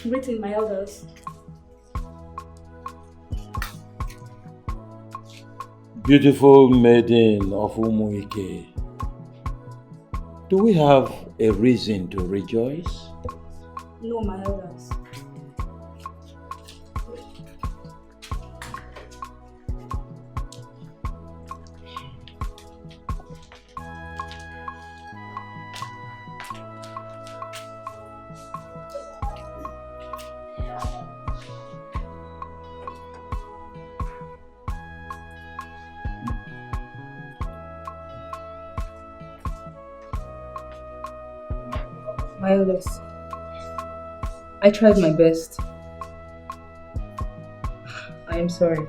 Greeting my elders. Beautiful maiden of Umuike, do we have a reason to rejoice? No, my elders. My elders, I tried my best. I am sorry.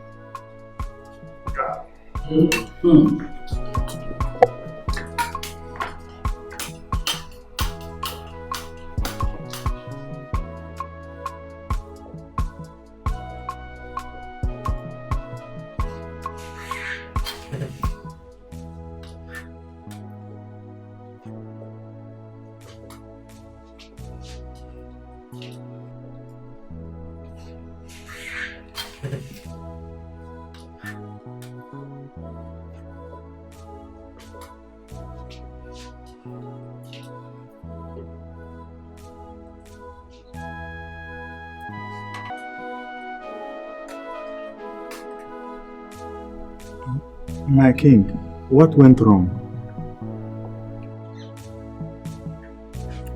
My king, what went wrong?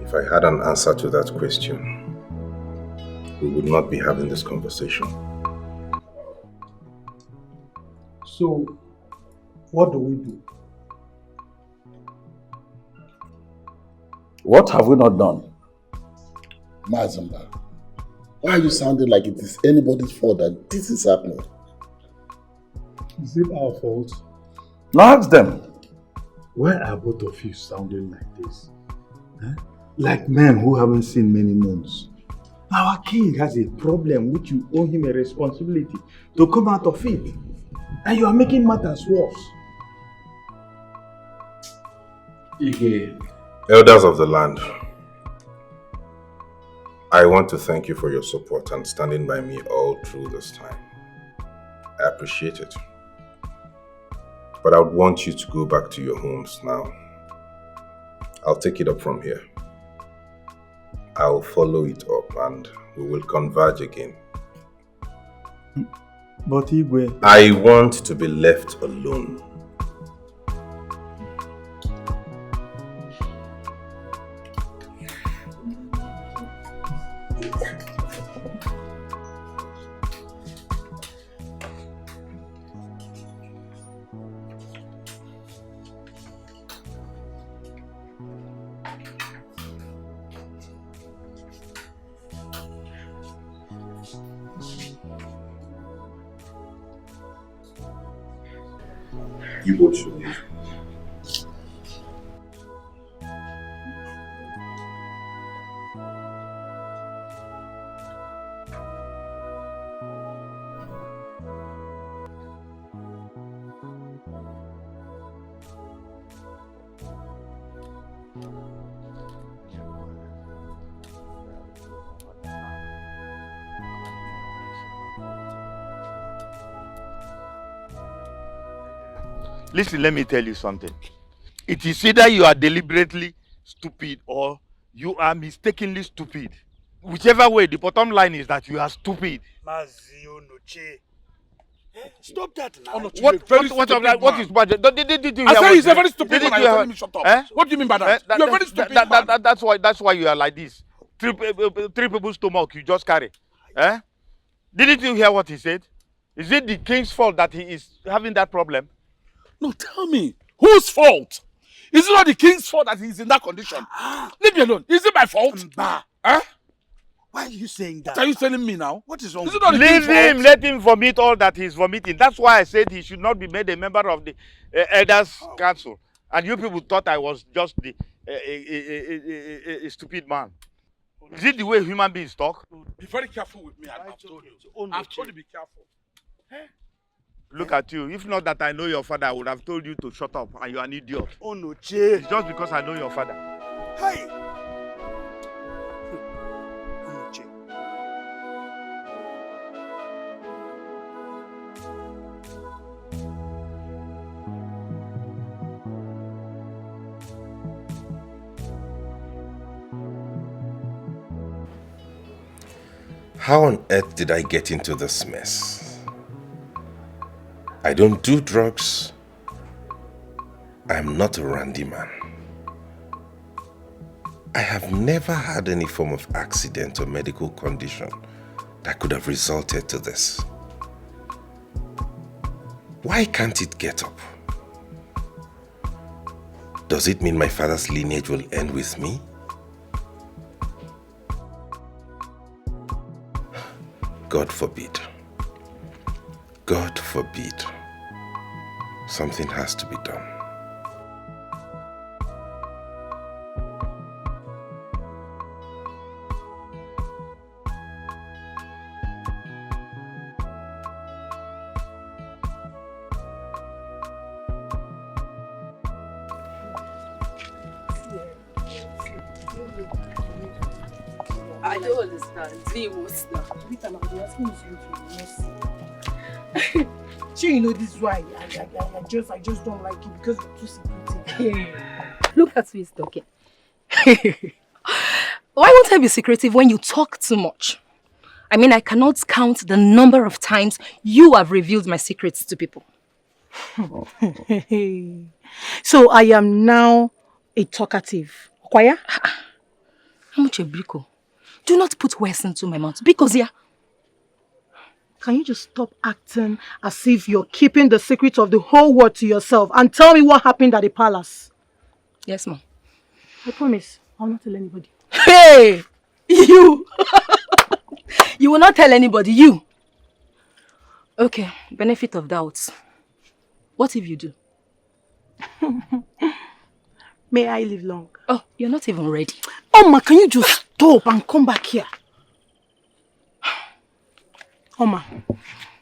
If I had an answer to that question, we would not be having this conversation. So, what do we do? What have we not done? Mazamba, why are you sounding like it is anybody's fault that this is happening? Is it our fault? Now ask them. Why are both of you sounding like this? Like men who haven't seen many months. Our king has a problem which you owe him a responsibility to come out of it. And you are making matters worse. Ige. Elders of the land, I want to thank you for your support and standing by me all through this time. I appreciate it. But I would want you to go back to your homes now. I'll take it up from here. I'll follow it up and we will converge again. But Igwe... I want to be left alone. You both should leave. Listen, let me tell you something. It is either you are deliberately stupid or you are mistakenly stupid. Whichever way, the bottom line is that you are stupid. Stop that now. What is bad? I say he's a very stupid man. You're telling me shut up. What do you mean by that? You're a very stupid man. That's why you are like this. Three people's stomach you just carry. Didn't you hear what he said? Is it the king's fault that he is having that problem? No, tell me. Whose fault? Is it not the king's fault that he's in that condition? Leave me alone. Is it my fault? Why are you saying that? What are you telling me now? What is wrong? Is it not the Leave king's him. fault? Let him vomit all that he's vomiting. That's why I said he should not be made a member of the elders council. And you people thought I was just a stupid man. Is it the way human beings talk? Be very careful with me. I've told you. I've told you to be careful. Look at you. If not that I know your father, I would have told you to shut up and you're an idiot. Oh no, Che. It's just because I know your father. Hey. Oh no, Che. How on earth did I get into this mess? I don't do drugs. I'm not a randy man. I have never had any form of accident or medical condition that could have resulted to this. Why can't it get up? Does it mean my father's lineage will end with me? God forbid. God forbid. Something has to be done. I don't understand. See what's now. Sure, you know this is why I just don't like it because you're too secretive. Look at who is talking. Why won't I be secretive when you talk too much? I mean, I cannot count the number of times you have revealed my secrets to people. So I am now a talkative. Kwaya? How much a brico? Do not put words into my mouth because Can you just stop acting as if you're keeping the secret of the whole world to yourself and tell me what happened at the palace? Yes, ma'am. I promise, I'll not tell anybody. Hey! You! You will not tell anybody, you! Okay, benefit of doubt. What if you do? May I live long? Oh, you're not even ready. Oma, can you just stop and come back here? Oma,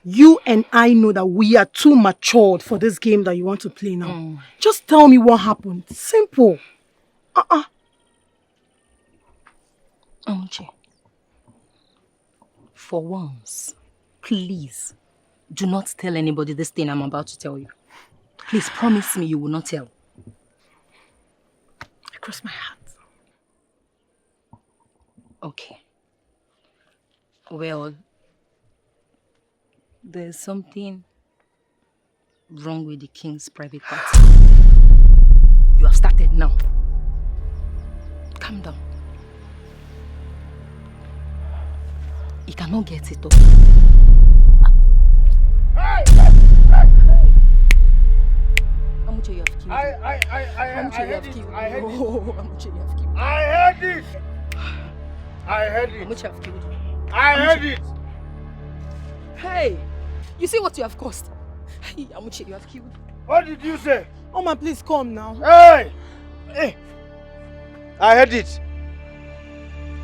you and I know that we are too matured for this game that you want to play now. Just tell me what happened. Simple. Amuche, for once, please do not tell anybody this thing I'm about to tell you. Please promise me you will not tell. I cross my heart. Okay. Well, there's something wrong with the king's private party. You have started now. Calm down. He cannot get it up. How much you have killed? How much you have killed? How much you have killed? I heard it. I heard How it. much you have killed? I heard it. Hey! You see what you have caused? Hey, how much you have killed? What did you say? Oma, please come now. Hey! Hey! I heard it.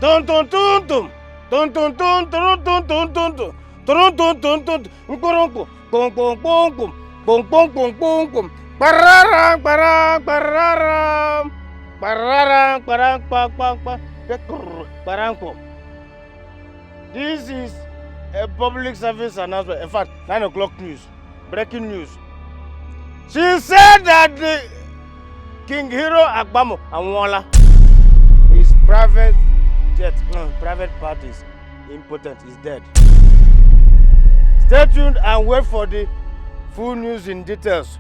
Dun dun dun dun. Dun dun dun dun dun dun dun dun. Dun dun dun dun. Nkoronko. Bong bong bong bong. Bong bong bong bong bong. Bararang barang bararang. Bararang barang bang bang bang. Barangko. This is a public service announcement. In fact, 9 o'clock news. Breaking news. She said that the King Hero Agbamo Anwola, his private jet, private parties, impotent, is dead. Stay tuned and wait for the full news in details.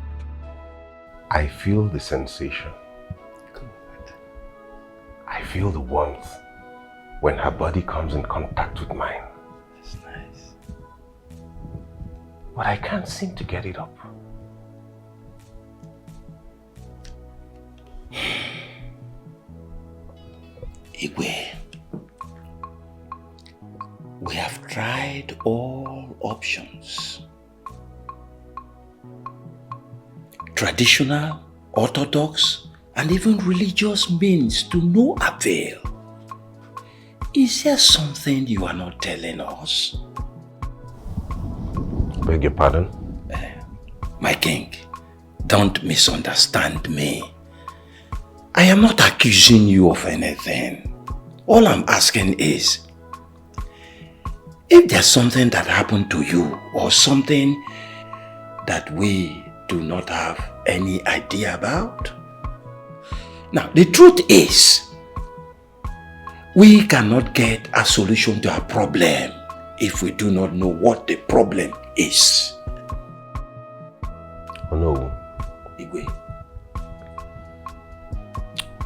I feel the sensation. I feel the warmth when her body comes in contact with mine. That's nice. But I can't seem to get it up. Igwe, we have tried all options. Traditional, orthodox, and even religious means to no avail. Is there something you are not telling us? Beg your pardon? My king, don't misunderstand me. I am not accusing you of anything. All I'm asking is, if there's something that happened to you or something that we do not have any idea about. Now, the truth is, we cannot get a solution to our problem if we do not know what the problem is. Oh no. Igwe.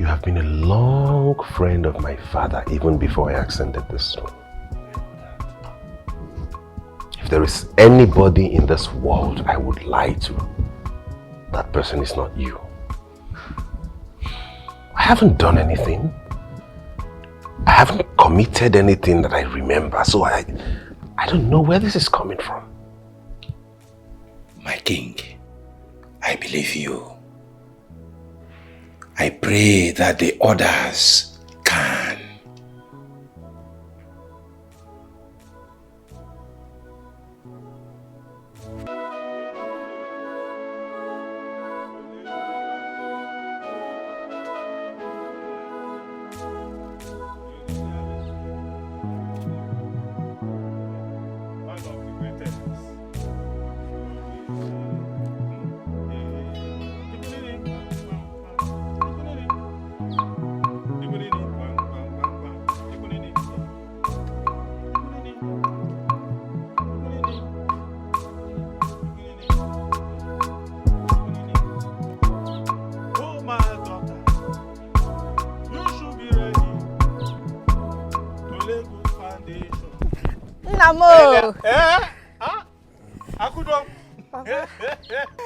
You have been a long friend of my father even before I ascended this throne. If there is anybody in this world I would lie to, that person is not you. I haven't done anything. I haven't committed anything that I remember, so I don't know where this is coming from. My king, I believe you. I pray that the others can.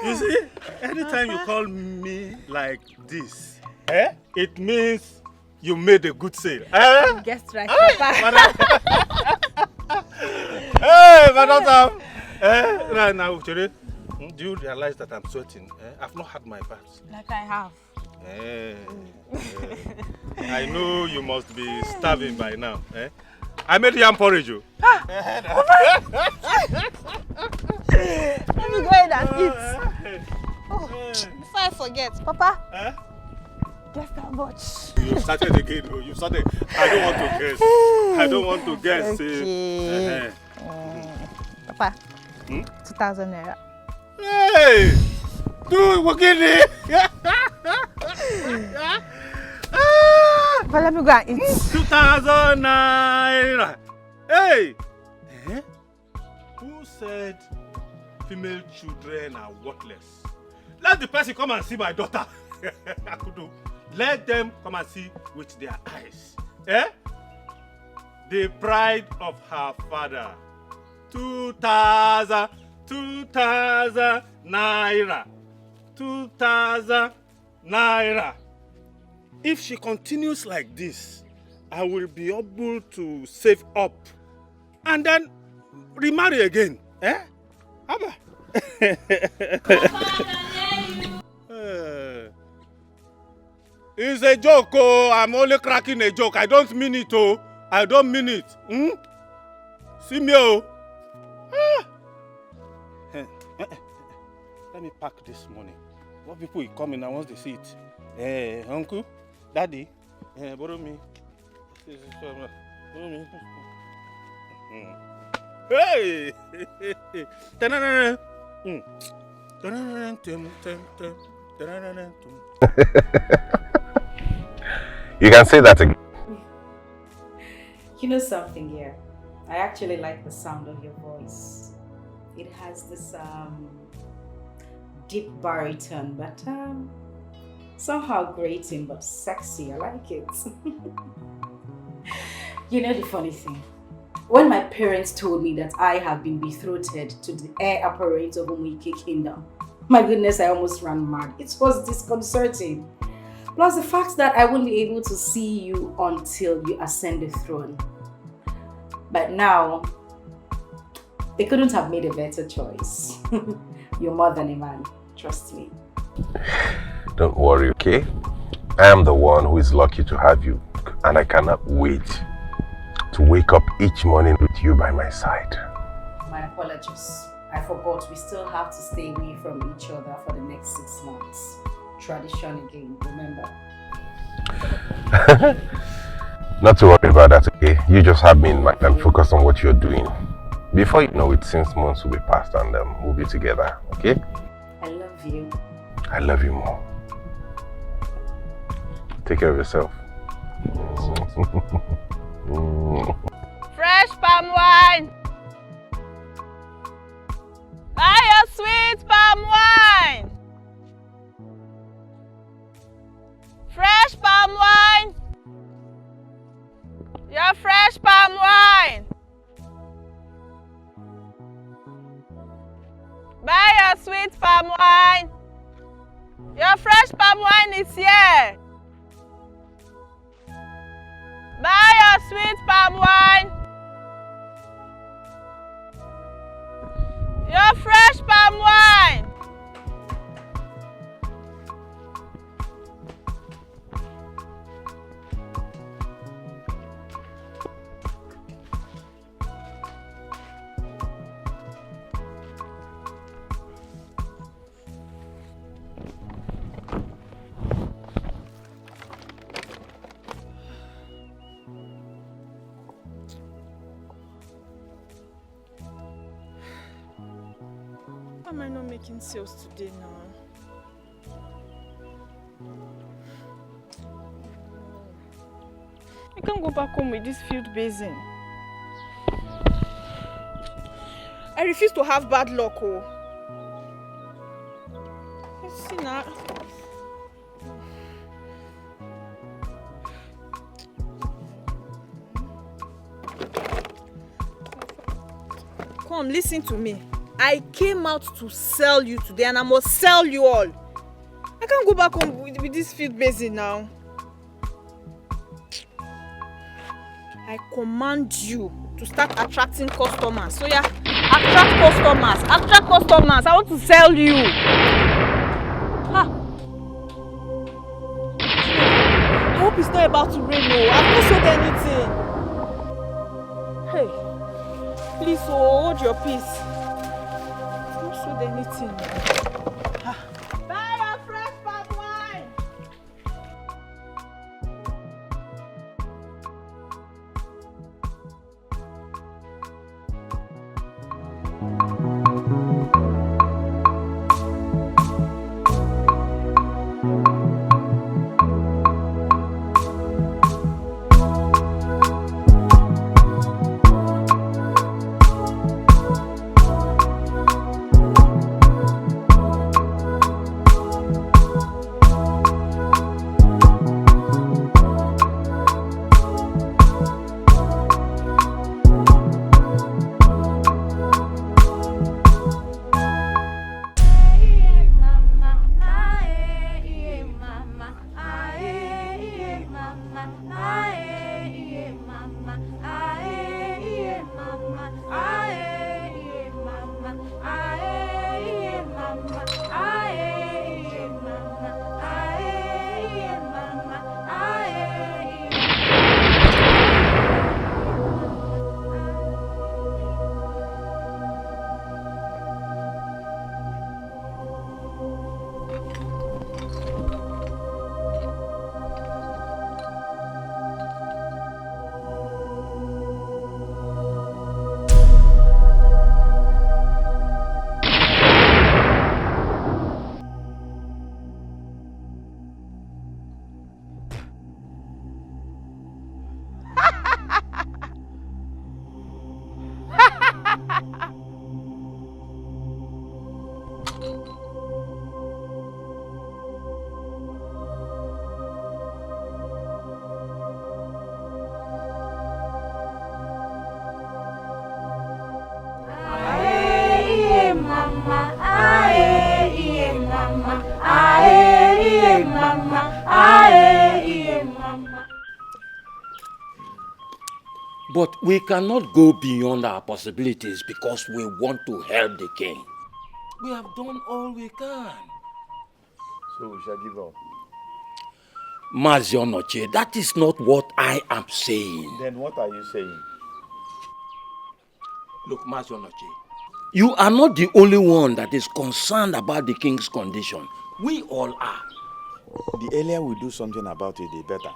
You see, anytime you call me like this, it means you made a good sale. Guess right, Papa. Hey, madam. Right now, do you realize that I'm sweating? I've not had my bath. Like I have. I know you must be starving by now. I made yam porridge. You. Let me go ahead and eat. Oh, before I forget, Papa. Guess how much? You started again. You started. I don't want to guess. I don't want to guess. Okay. Papa. 2,000 naira. Hey! Dude, we're getting But let me go and eat. 2,000 naira. Hey! Who said female children are worthless? Let the person come and see my daughter. Let them come and see with their eyes. The pride of her father. 2,000 naira. 2,000 naira. If she continues like this, I will be able to save up and then remarry again. Abba. It's a joke, oh. I'm only cracking a joke. I don't mean it, oh. I don't mean it. See me, oh. Let me pack this money. What people will come in and once they see it. Uncle, daddy, borrow me. Borrow me. Hey! You can say that again. You know something here? I actually like the sound of your voice. It has this deep baritone, but somehow grating but sexy. I like it. You know the funny thing? When my parents told me that I have been betrothed to the heir apparent of Umuike Kingdom, my goodness, I almost ran mad. It was disconcerting. Plus the fact that I wouldn't be able to see you until you ascend the throne. But now, they couldn't have made a better choice. You're more than a man, trust me. Don't worry, okay? I am the one who is lucky to have you, and I cannot wait to wake up each morning with you by my side. My apologies. I forgot we still have to stay away from each other for the next 6 months. Tradition again, remember? Not to worry about that, okay? You just have me in mind and focus on what you're doing. Before you know it, 6 months will be past and we'll be together, okay? I love you. I love you more. Take care of yourself. Fresh palm wine! sweet palm wine. Fresh palm wine. Your fresh palm wine. Buy your sweet palm wine. Your fresh palm wine is here. Buy your sweet palm wine. Your fresh palm wine. Why am I not making sales today now? I can't go back home with this filled basin. I refuse to have bad luck, oh. Let's see now. Come, listen to me. I came out to sell you today and I must sell you all. I can't go back home with this filled basin now. I command you to start attracting customers. So yeah, attract customers. Attract customers. I want to sell you. Ah. I hope it's not about to rain. No, I've not sold anything. Hey, please, oh, hold your peace. I've not sold anything. Ah. Buy your fresh palm wine. But we cannot go beyond our possibilities because we want to help the king. We have done all we can. So we shall give up. Mazionoche, that is not what I am saying. Then what are you saying? Look, Mazionoche, you are not the only one that is concerned about the king's condition. We all are. The earlier we do something about it, the better.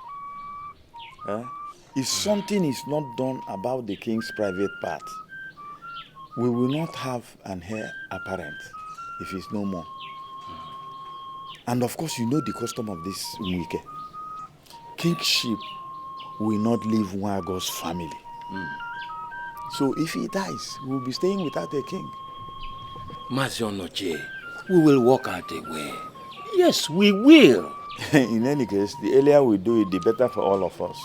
If something is not done about the king's private part, we will not have an heir apparent if he's no more. And of course, you know the custom of this Mwike. Kingship will not leave Wago's family. So if he dies, we will be staying without a king. Mazionoche, we will work out a way. Yes, we will. In any case, the earlier we do it, the better for all of us.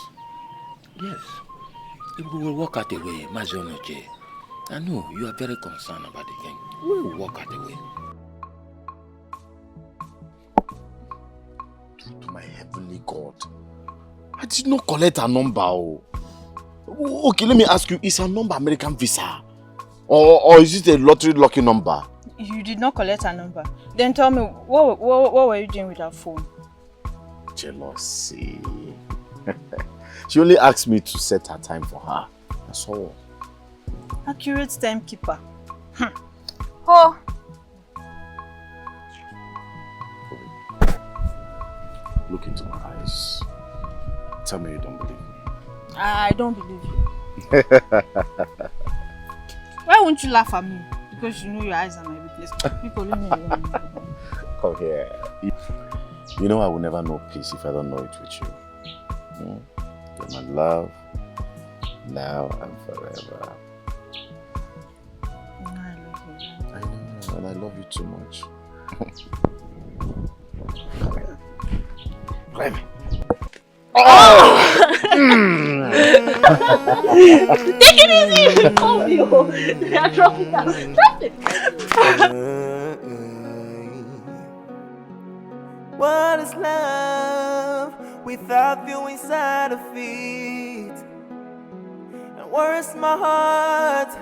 Yes, we will work out a way, Mazionoche. I know you are very concerned about the king. We will work out a way. To my heavenly God, I did not collect her number. Okay, let me ask you, is her number American visa? Or is it a lottery lucky number? You did not collect her number. Then tell me, what were you doing with her phone? Jealousy. She only asked me to set her time for her. That's all. Accurate timekeeper. Oh. Look into my eyes. Tell me you don't believe me. I don't believe you. Why won't you laugh at me? Because you know your eyes are my weakness. People leave me alone. Come here. You know I will never know peace if I don't know it with you. You're my love, now and forever. I love you. I know, and I love you too much. Come here. Oh! Take it easy! Oh, you. Drop it down. Drop it. What is love without you inside of it? And where is my heart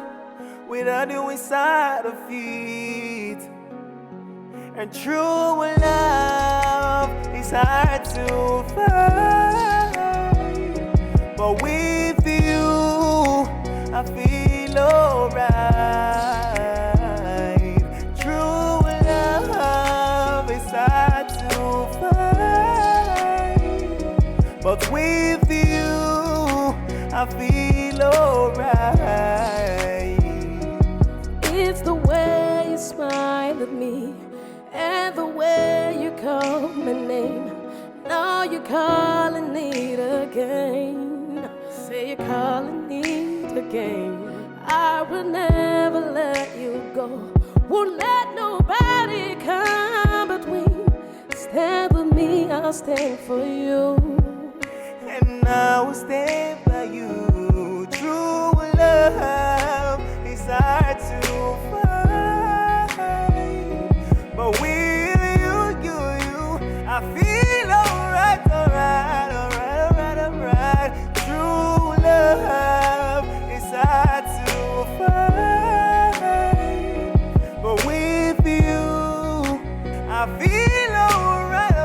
without you inside of it? And true love is hard to find, but with you I feel alright. True love is hard to find, but with you I feel alright. It's the way you smile at me and the way you call my name. Now you're calling it again. Say you're calling it again. I will never let you go. Won't let nobody come between. Stand with me, I'll stand for you. And I will stand by you. True love is hard to find, but with you, I feel alright. True love is hard to find, but with you, I feel alright.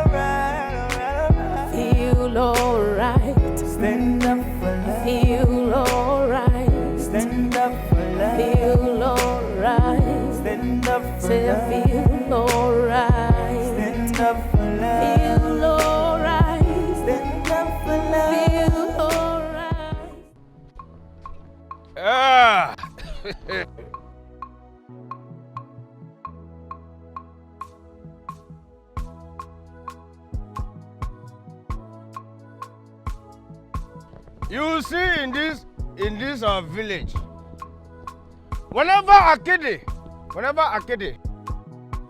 Feel alright. Stand up for love. Feel alright. Stand up for love. Feel alright. Stand up for Say love. I feel alright. Stand up for love. Feel alright. Stand up for love. Feel alright. Ah! You see, in this village, whenever Akede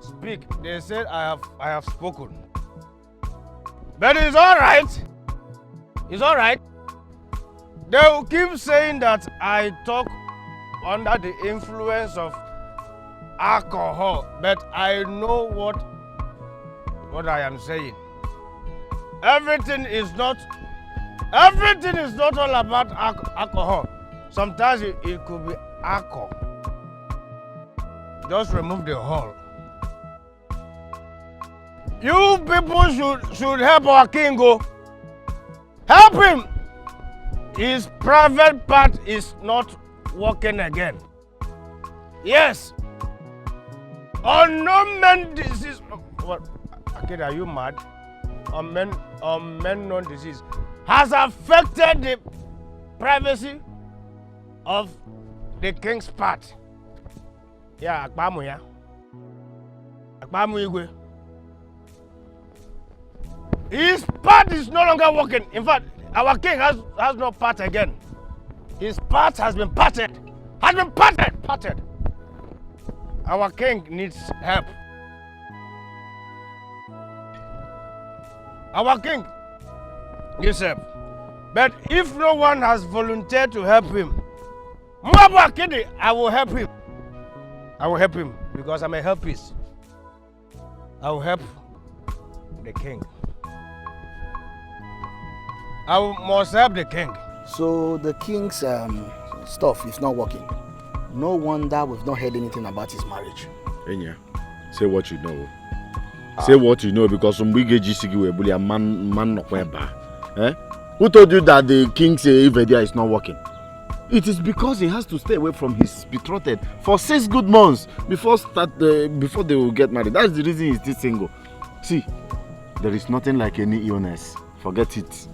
speak, they said I have spoken. But it's all right. It's all right. They will keep saying that I talk under the influence of alcohol, but I know what I am saying. Everything is not all about alcohol. Sometimes it could be alcohol. Just remove the hole. You people should help our king go. Help him. His private part is not working again. Yes. Unknown disease. What? Okay, are you mad? Unknown disease has affected the privacy of the king's part. Yeah, Akpamu, yeah. Akpamu Igwe. His part is no longer working. In fact, our king has no part again. His part has been parted. Parted. Our king needs help. Our king needs help. But if no one has volunteered to help him, I will help him. I will help him because I'm a helpist. I will help the king. Must help the king. So the king's stuff is not working. No wonder we've not heard anything about his marriage. Enya, say what you know. Say what you know because some big GCG will bully a man not eh? Who told you that the king's idea is not working? It is because he has to stay away from his betrothed for 6 good months before they will get married. That's the reason he's still single. See, there is nothing like any illness. Forget it.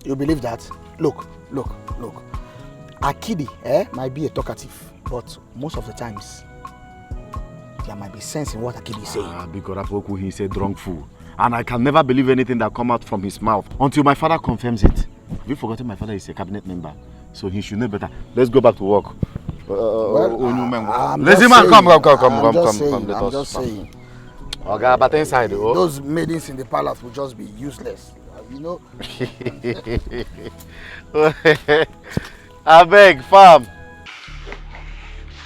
You believe that? Look. Akidi might be a talkative, but most of the times there might be sense in what Akidi is saying. Because Apoku, he's a drunk fool. And I can never believe anything that comes out from his mouth until my father confirms it. Have you forgotten my father is a cabinet member? So he should know better. Let's go back to work. Lazy man, come. I'm just saying. Okay, but inside, those maidens in the palace will just be useless. You know? I beg, fam.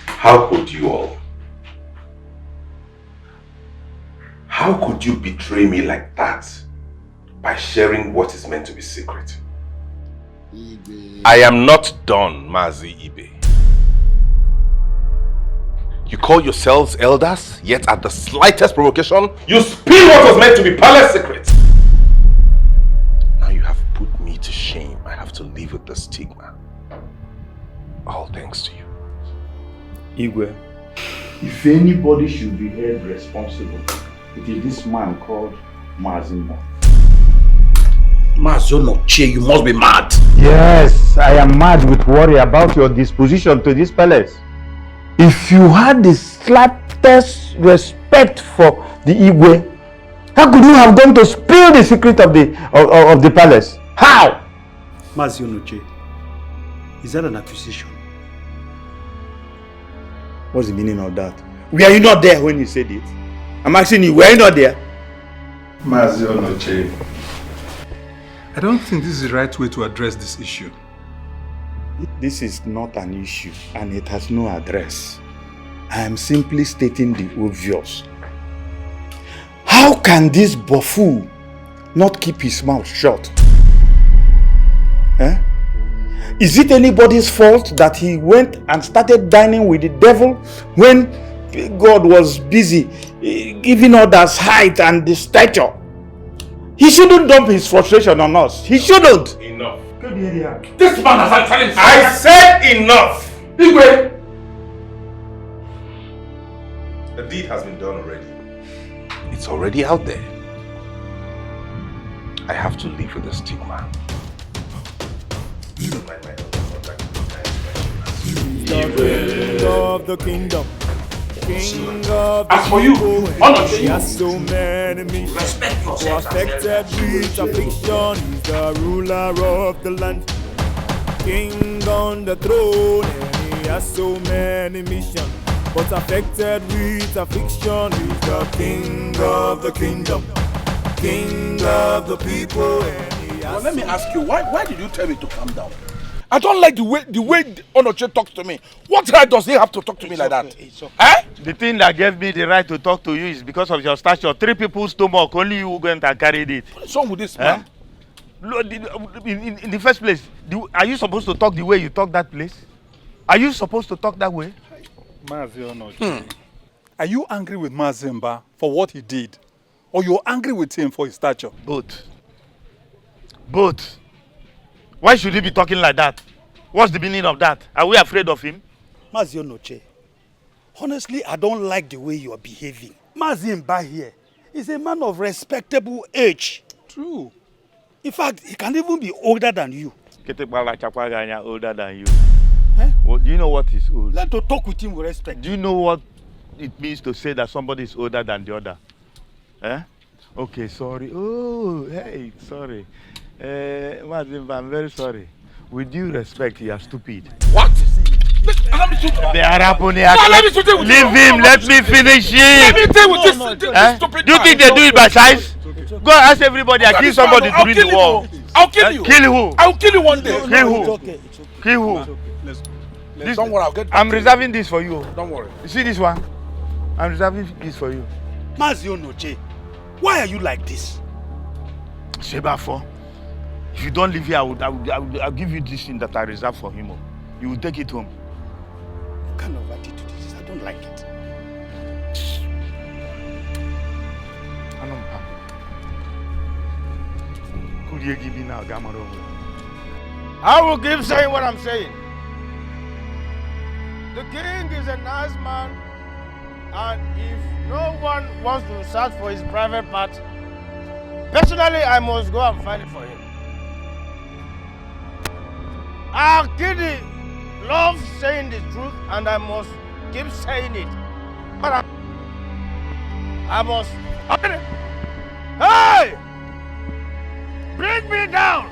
How could you all? How could you betray me like that by sharing what is meant to be secret? I am not done, Mazi Ibe. You call yourselves elders, yet at the slightest provocation, you spill what was meant to be palace secret. Now you have put me to shame. I have to live with the stigma. All thanks to you. Igwe, if anybody should be held responsible, it is this man called Mazimba. Mazionoche, you must be mad. Yes, I am mad with worry about your disposition to this palace. If you had the slightest respect for the Igwe, how could you have gone to spill the secret of the palace? How? Mazionoche, is that an accusation? What's the meaning of that? Were you not there when you said it? I'm asking you, were you not there? Mazionoche, I don't think this is the right way to address this issue. This is not an issue and it has no address. I am simply stating the obvious. How can this buffoon not keep his mouth shut? Is it anybody's fault that he went and started dining with the devil when God was busy giving others height and the stature? He shouldn't dump his frustration on us. He shouldn't. Enough. This man has challenged. I said enough! Igwe! The deed has been done already. It's already out there. I have to live with the stigma. You don't mind my King of the kingdom. King of the as for you, he has so many missions. Who affected with affliction. He's the ruler of the land. King on the throne, and he has so many missions. But affected with affliction. He's the king of the kingdom. King of the people. Well, let me ask you, why did you tell me to calm down? I don't like the way Onoche talks to me. What right does he have to talk to me like that? Okay. The thing that gave me the right to talk to you is because of your stature. 3 people's stomach, only you went and carried it. What's wrong with this man? In the first place, are you supposed to talk the way you talk that place? Are you supposed to talk that way? Are you angry with Mazemba for what he did? Or you're angry with him for his stature? Both. Both. Why should he be talking like that? What's the meaning of that? Are we afraid of him? Mazionoche, honestly, I don't like the way you are behaving. Mazimba here is a man of respectable age. True. In fact, he can even be older than you. Older than you. Well, do you know what is old? Let to talk with him with respect. Do you know what it means to say that somebody is older than the other? Okay, sorry. Oh, hey, sorry. Mazimba, I'm very sorry. With due respect, you are stupid. What? The Arab No, let me shoot it with leave him, let me finish Let me him. deal with this stupid Do you think they do it by size? Go ask everybody, I kill somebody to win the war. I'll kill you. Kill who? I'll kill you one day. Kill who? Kill who? Don't worry, I'll get I'm reserving this for you. Don't worry. You see this one? I'm reserving this for you. Mazio Noche, why are you like this? Sebafo, if you don't live here, I'll give you this thing that I reserved for him. You will take it home. What kind of attitude is this? I don't like it. Could you give me now, Gamaro? I will keep saying what I'm saying. The king is a nice man, and if no one wants to search for his private part, personally, I must go and find it for him. Akidi loves saying the truth, and I must keep saying it. But I must. Hey! Bring me down!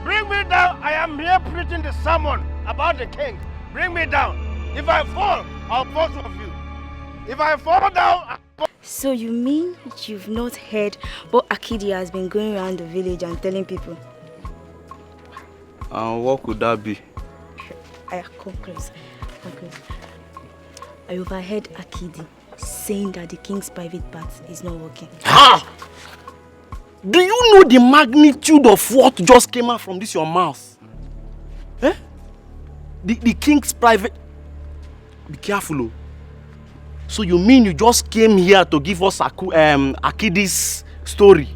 Bring me down! I am here preaching the sermon about the king. Bring me down. If I fall, I'll fall of you. If I fall down, So you mean you've not heard what Akidi has been going around the village and telling people? What could that be? Come close. I overheard Akidi saying that the king's private part is not working. Ha! Do you know the magnitude of what just came out from this your mouth? Eh? The king's private... Be careful, oh. So you mean you just came here to give us Akidi's story?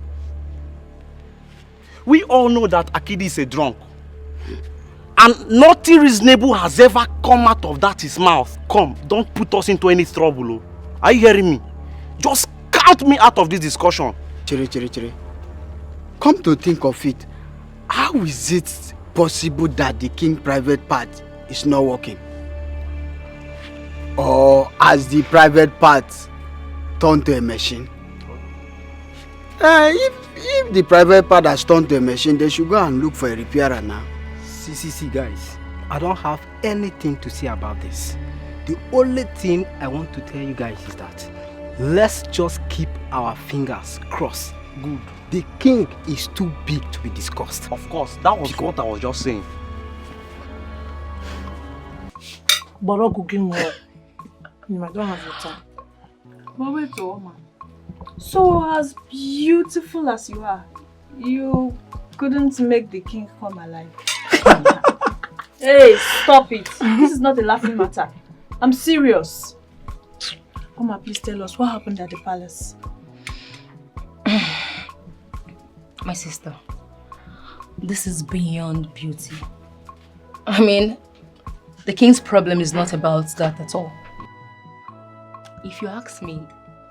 We all know that Akidi is a drunk. And nothing reasonable has ever come out of that his mouth. Come, don't put us into any trouble. Oh. Are you hearing me? Just count me out of this discussion. Chere. Come to think of it, how is it possible that the king's private part is not working? Or has the private part turned to a machine? If the private part has turned to a machine, they should go and look for a repairer now. See, guys, I don't have anything to say about this. The only thing I want to tell you guys is that let's just keep our fingers crossed. Good. The king is too big to be discussed. Of course, that was what I was just saying. Boro cooking well. I don't have your time. But wait, man. So as beautiful as you are, you couldn't make the king come alive. Hey, stop it. This is not a laughing matter. I'm serious. Oma, please tell us what happened at the palace. My sister, this is beyond beauty. I mean, the king's problem is not about that at all. If you ask me,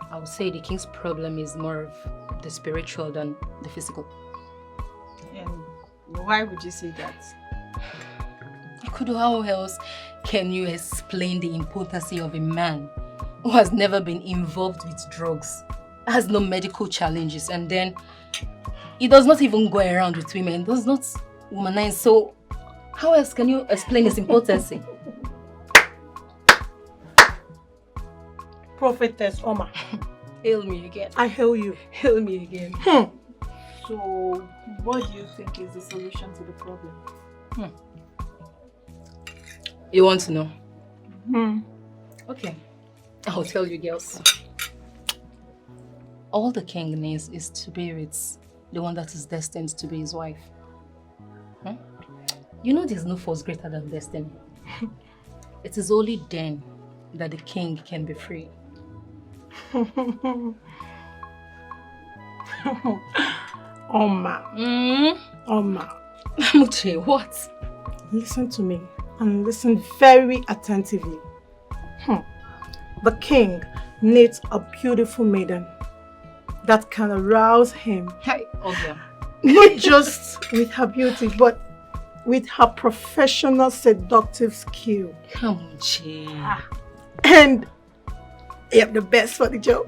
I would say the king's problem is more of the spiritual than the physical. And why would you say that? How else can you explain the impotency of a man who has never been involved with drugs, has no medical challenges, and then he does not even go around with women, does not womanize? So how else can you explain his impotency? Prophetess Oma. Hail me again. I hail you. Hail me again. So what do you think is the solution to the problem? You want to know? Okay, I'll tell you girls. All the king needs is to be with the one that is destined to be his wife. You know there's no force greater than destiny. It is only then that the king can be free. Oma. Oma. Muche, what? Listen to me and listen very attentively. The king needs a beautiful maiden that can arouse him. Not just with her beauty, but with her professional seductive skill. Come on, Che. And you have the best for the job.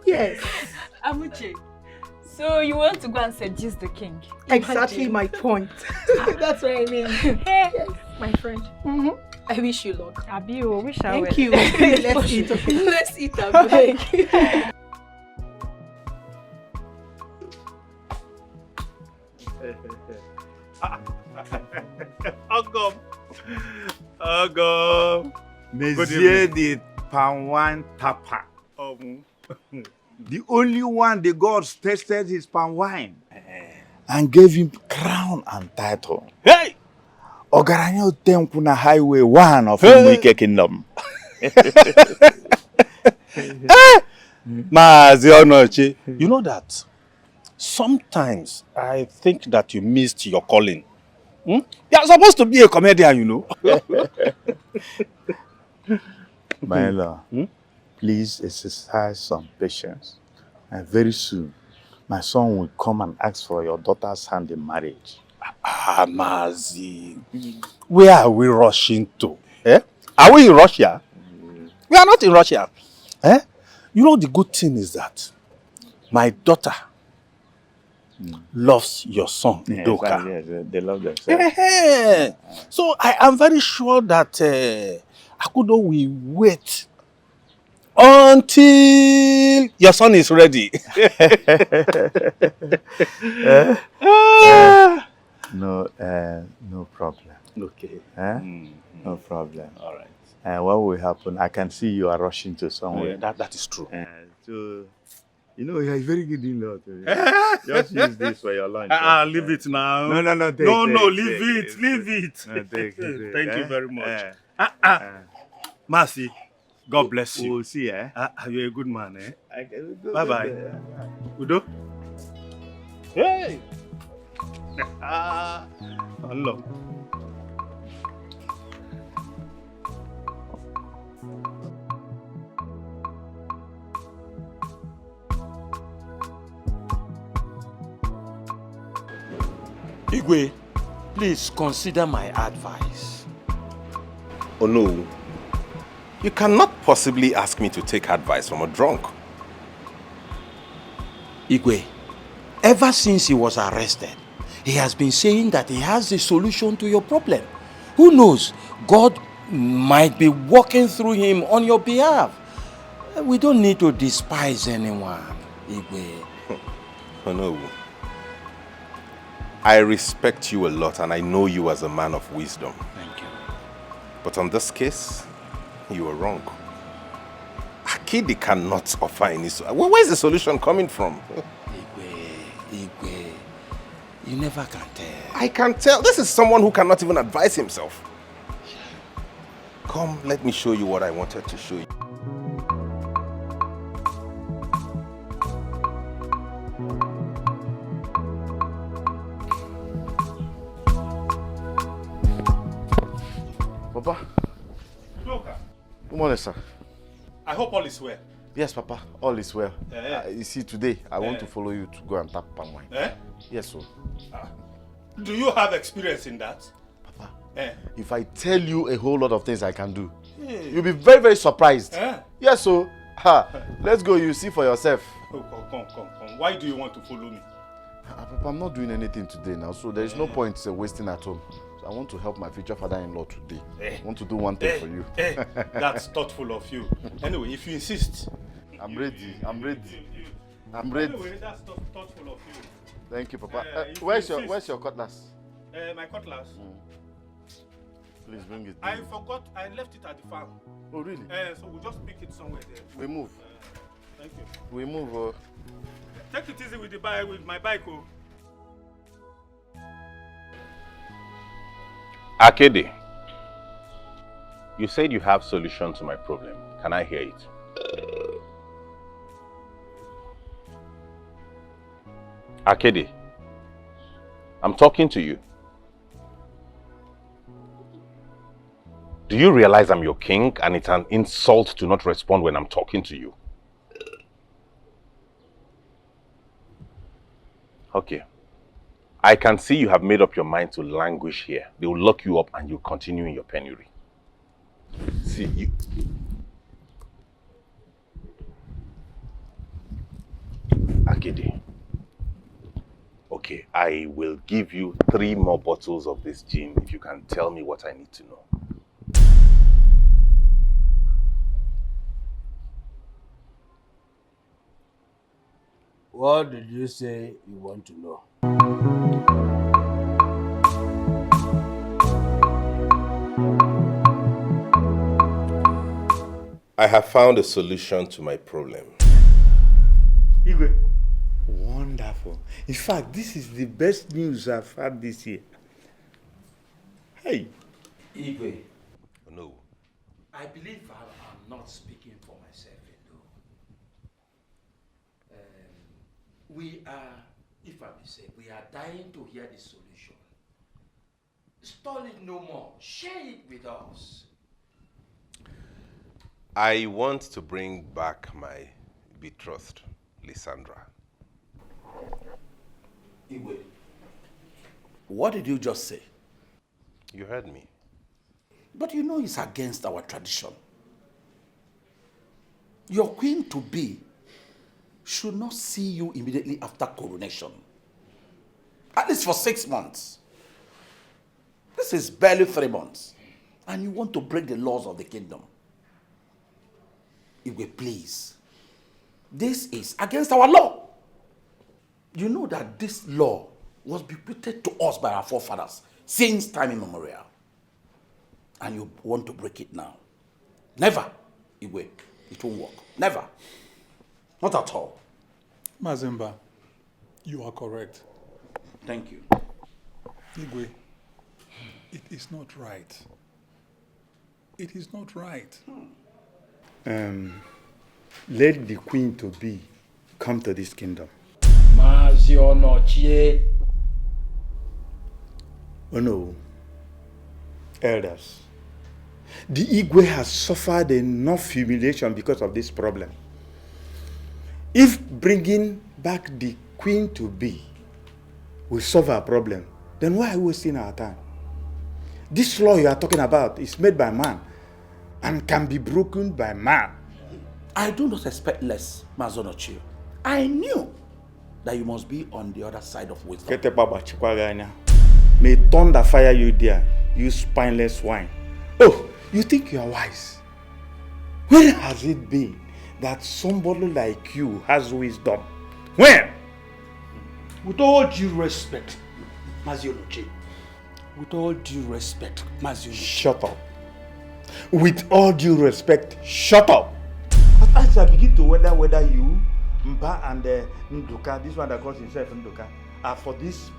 Yes. Amuche, So you want to go and seduce the king? Exactly my point. That's what I mean. Hey, my friend. I wish you luck. Abi, wish I Thank you. Let's eat. Okay? Let's eat a break. Ogum. Monsieur the palm wine tapper. The only one the gods tasted his palm wine and gave him crown and title. Hey! Ogaranyo Tenkuna Highway 1 of Umuike Kingdom. Mazi Onoche, you know that sometimes I think that you missed your calling. You are supposed to be a comedian, you know. My lord, please exercise some patience. And very soon, my son will come and ask for your daughter's hand in marriage. Ah, Mazi, where are we rushing to? Eh? Are we in Russia? We are not in Russia. Eh? You know, the good thing is that my daughter loves your son, Doka. Yes, they love themselves. So I am very sure that Akudo will wait until your son is ready. No problem. Okay. No problem. All right. What will happen? I can see you are rushing to somewhere. That is true. So, you know, you are a very good in-law. Just use this for your lunch. Leave it now. No, Leave it. No, take it. Thank you very much. Mercy, God bless you. We'll see, eh? You're a good man, eh? Bye-bye. Udo? Hey! Hello. Igwe, please consider my advice. Oh no, you cannot possibly ask me to take advice from a drunk. Igwe, ever since he was arrested, he has been saying that he has a solution to your problem. Who knows, God might be working through him on your behalf. We don't need to despise anyone, Igwe. Oh no. I respect you a lot and I know you as a man of wisdom. Thank you. But on this case, you are wrong. Akidi cannot offer any solution. Where's the solution coming from? Igwe, you never can tell. I can tell. This is someone who cannot even advise himself. Come, let me show you what I wanted to show you. Papa. Good morning, sir. I hope all is well. Yes, Papa. All is well. You see, today I want to follow you to go and tap palm wine. Yes, sir. Do you have experience in that? Papa, if I tell you a whole lot of things I can do, you'll be very, very surprised. Yes, sir. Let's go. You see for yourself. Oh, come. Why do you want to follow me? Papa, I'm not doing anything today now, so there is no point wasting at home. So I want to help my future father-in-law today. I want to do one thing for you. That's thoughtful of you. Anyway, if you insist. I'm ready. Anyway, that's thoughtful of you. Thank you, Papa. Where's your cutlass? My cutlass? Please bring it. I forgot. I left it at the farm. Oh, really? So we'll just pick it somewhere there. We move. Thank you. We move. Take it easy with my bike. Oh. Akede, you said you have solution to my problem. Can I hear it? Akede, I'm talking to you. Do you realize I'm your king and it's an insult to not respond when I'm talking to you? Okay. I can see you have made up your mind to languish here. They will lock you up and you'll continue in your penury. See, you... Akede, Okay, I will give you 3 more bottles of this gin if you can tell me what I need to know. What did you say you want to know? I have found a solution to my problem. Igwe, wonderful. In fact, this is the best news I've had this year. Hey. Igwe. No. I believe I'm not speaking for myself alone. We are, if I may say, we are dying to hear the solution. Stall it no more. Share it with us. I want to bring back my betrothed, Lysandra. Igwe, what did you just say? You heard me. But you know it's against our tradition. Your queen-to-be should not see you immediately after coronation. At least for 6 months. This is barely 3 months. And you want to break the laws of the kingdom. Igwe, please. This is against our law. You know that this law was bequeathed to us by our forefathers since time immemorial. And you want to break it now. Never, Igwe. It won't work. Never. Not at all. Mazemba, you are correct. Thank you. Igwe, it is not right. It is not right. Let the queen-to-be come to this kingdom. Mazionochie. Oh no. Elders, the Igwe has suffered enough humiliation because of this problem. If bringing back the queen-to-be will solve our problem, then why are we wasting our time? This law you are talking about is made by man and can be broken by man. I do not expect less, Mazonochie. I knew that you must be on the other side of wisdom. May thunder fire you there, you spineless swine. Oh, you think you are wise? When has it been that somebody like you has wisdom? When? With all due respect, Mazionochie. With all due respect, Mazionochie. Shut up. With all due respect, shut up. As I begin to wonder whether you, Mba and Nduka, this one that calls himself Nduka, are for this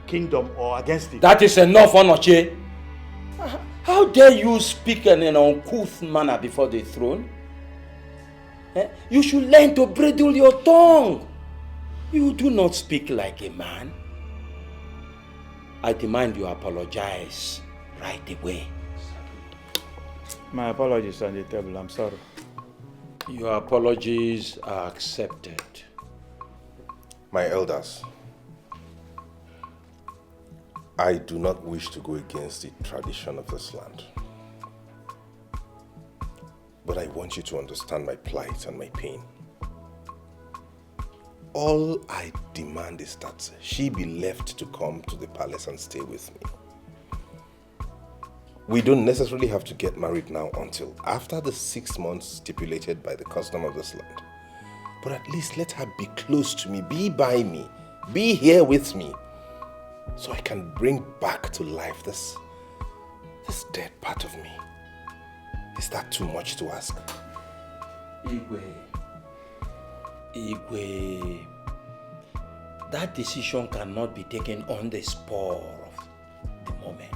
kingdom or against it. That is enough, Onochie. How dare you speak in an uncouth manner before the throne? You should learn to bridle your tongue. You do not speak like a man. I demand you apologize right away. My apologies on the table, I'm sorry. Your apologies are accepted. My elders, I do not wish to go against the tradition of this land. But I want you to understand my plight and my pain. All I demand is that she be left to come to the palace and stay with me. We don't necessarily have to get married now until after the 6 months stipulated by the custom of this land. But at least let her be close to me, be by me, be here with me, so I can bring back to life this dead part of me. Is that too much to ask? Igwe, that decision cannot be taken on the spur of the moment.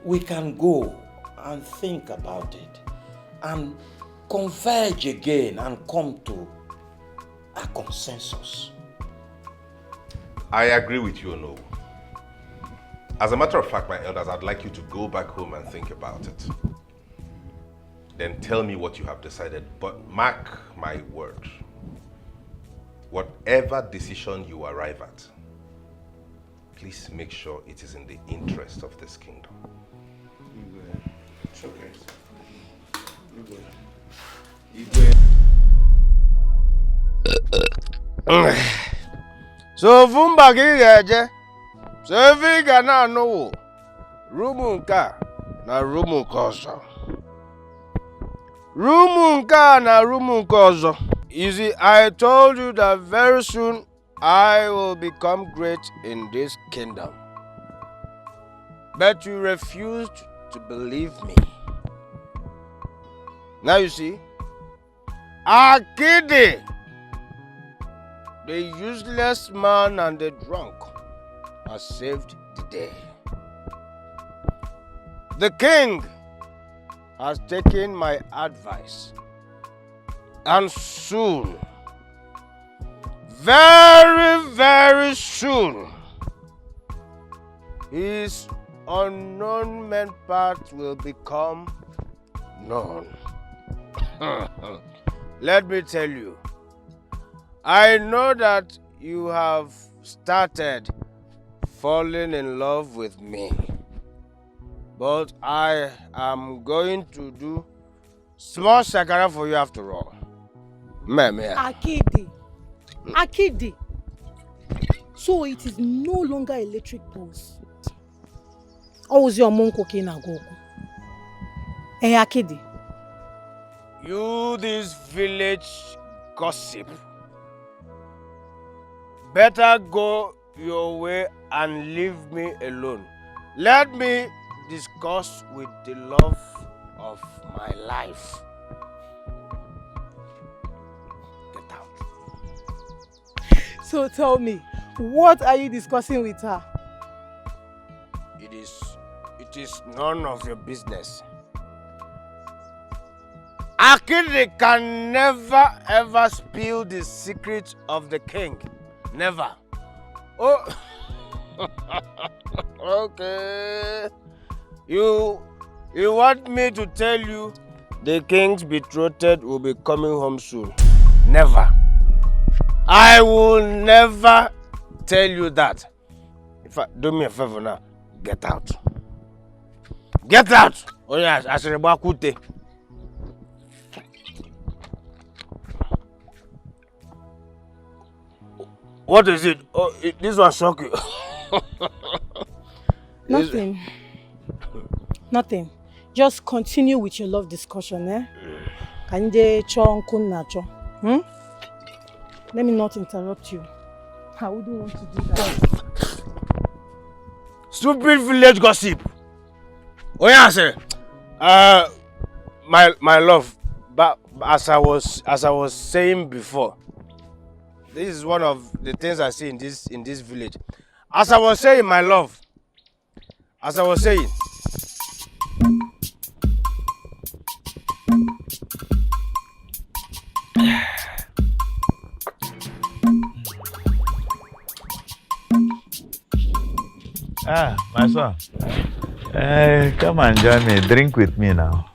We can go and think about it and converge again and come to a consensus. I agree with you, Ono. As a matter of fact, my elders, I'd like you to go back home and think about it. Then tell me what you have decided. But mark my word, whatever decision you arrive at, please make sure it is in the interest of this kingdom. It's okay. Igwe. So Vumba Gigaje, so Vigana no Rumunka, na Rumunkozo. Rumunka na Rumunkozo. You see, I told you that very soon I will become great in this kingdom. But you refused to believe me. Now you see, Akidi, the useless man and the drunk, has saved the day. The king has taken my advice, and soon, very, very soon, his unknown man part will become known. Let me tell you, I know that you have started falling in love with me, but I am going to do small shakara for you after all. Akidi. So it is no longer electric pulse. Or was your mom cooking a go? Hey, Akidi. You, this village gossip, better go your way and leave me alone. Let me discuss with the love of my life. Get out. So tell me, what are you discussing with her? It is none of your business. Akidi can never ever spill the secret of the king. Never. Oh, okay. You want me to tell you the king's betrothed will be coming home soon? Never. I will never tell you that. Do me a favor now. Get out. Get out! Oh yes, Asherebakute. What is it? Oh, this one shock you. Nothing. Nothing. Just continue with your love discussion, eh? Kanje chon kun nacho. Let me not interrupt you. I wouldn't want to do that. Stupid village gossip. Oh yeah, sir. My love, but as I was saying before, this is one of the things I see in this village. As I was saying, my love, as I was saying. My son. Come and join me. Drink with me now.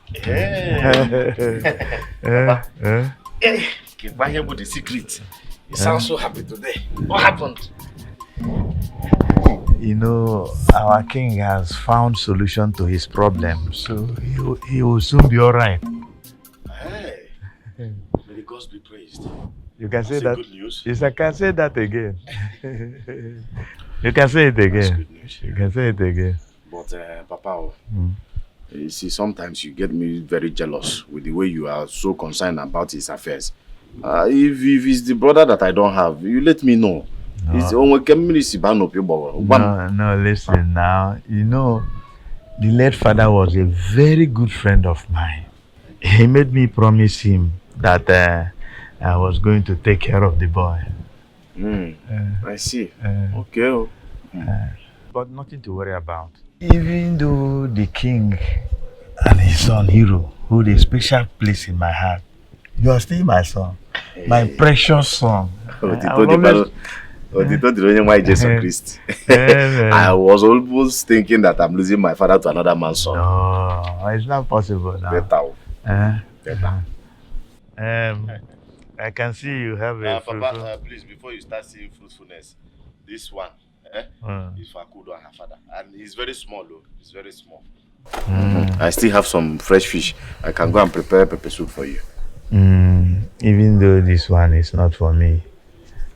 Why here with the secret? You sound so happy today. What happened? You know, our king has found solution to his problem, so he will soon be all right. Hey, may the gods be praised. You can say That's that. good news. Yes, I can say that again. You can say it again. That's good news. You can say it again. But Papa, you see, sometimes you get me very jealous with the way you are so concerned about his affairs. If it's the brother that I don't have, you let me know. No, listen now. You know, the late father was a very good friend of mine. He made me promise him that I was going to take care of the boy. I see. Okay. But nothing to worry about. Even though the king and his son Hero hold a special place in my heart, you are still my son, my precious son. I was almost thinking that I'm losing my father to another man's son. No, it's not possible now. Better. I can see you have a Papa, please, before you start seeing fruitfulness, this one is for Akudo and her father. And he's very small, though. He's very small. I still have some fresh fish. I can go and prepare pepper soup for you. Even though this one is not for me,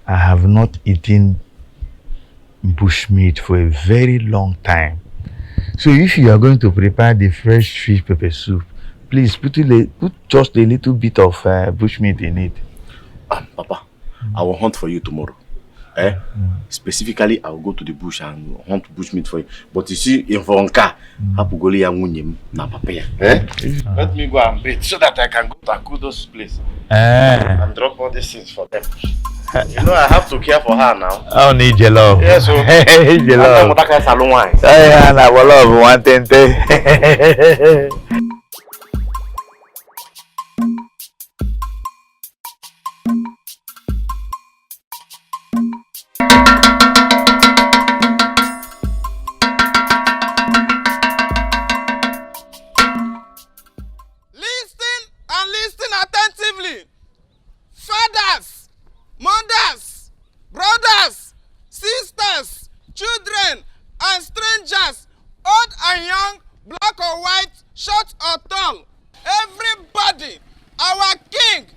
I have not eaten bushmeat for a very long time. So if you are going to prepare the fresh fish pepper soup, please put just a little bit of bushmeat in it. Papa, I will hunt for you tomorrow. Specifically, I will go to the bush and hunt bushmeat for you. But you see, in Fonka, let me go and bathe so that I can go to Akudo's place and drop all these things for them. You know, I have to care for her now. I don't need your love. Yes, so your love. I will love 110. Fathers, mothers, brothers, sisters, children, and strangers, old and young, black or white, short or tall, everybody, our king,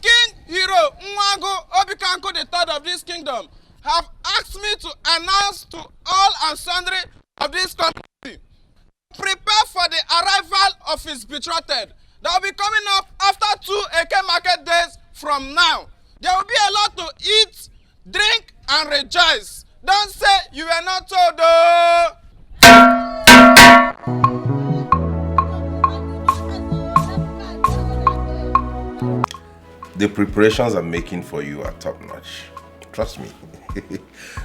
King Hero Nwago Obikanko III of this kingdom, have asked me to announce to all and sundry of this community, prepare for the arrival of his betrothed that will be coming up after 2 Eke market days from now. There will be a lot to eat, drink, and rejoice. Don't say you were not told, though. The preparations I'm making for you are top notch. Trust me.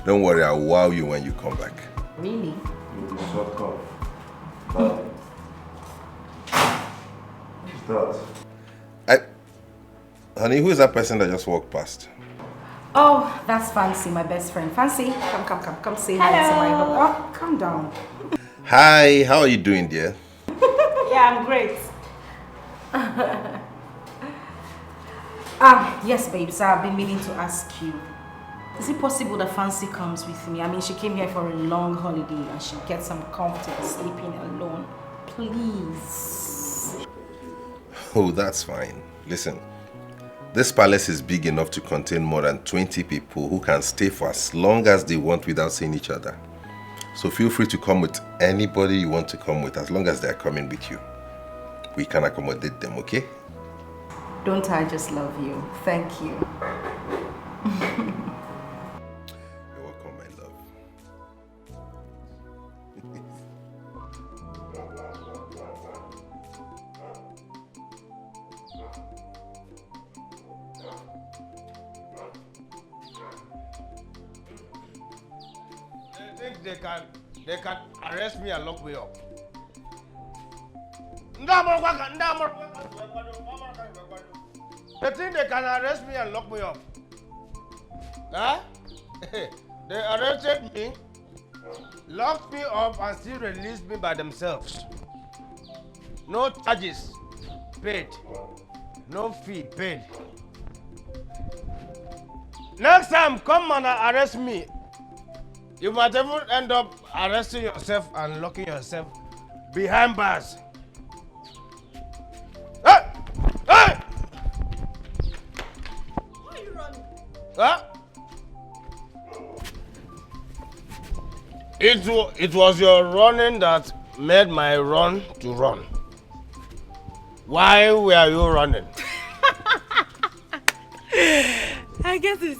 Don't worry, I'll wow you when you come back. Really? You'll be short off. What's that? Honey, who is that person that just walked past? Oh, that's Fancy, my best friend. Fancy, come say hi to my husband. Oh, calm down. Hi, how are you doing, dear? Yeah, I'm great. Yes, babes, I've been meaning to ask you. Is it possible that Fancy comes with me? I mean, she came here for a long holiday and she gets some comfortable sleeping alone. Please. Oh, that's fine. Listen, this palace is big enough to contain more than 20 people who can stay for as long as they want without seeing each other. So feel free to come with anybody you want to come with as long as they're coming with you. We can accommodate them, okay? Don't I just love you? Thank you. You're welcome, my love. They think they can arrest me and lock me up. They think they can arrest me and lock me up. Huh? They arrested me, locked me up, and still released me by themselves. No charges paid, no fee paid. Next time, come and arrest me. You might even end up arresting yourself and locking yourself behind bars. Hey! Hey! Why are you running? Huh? It was your running that made my run to run. Why were you running? I get it.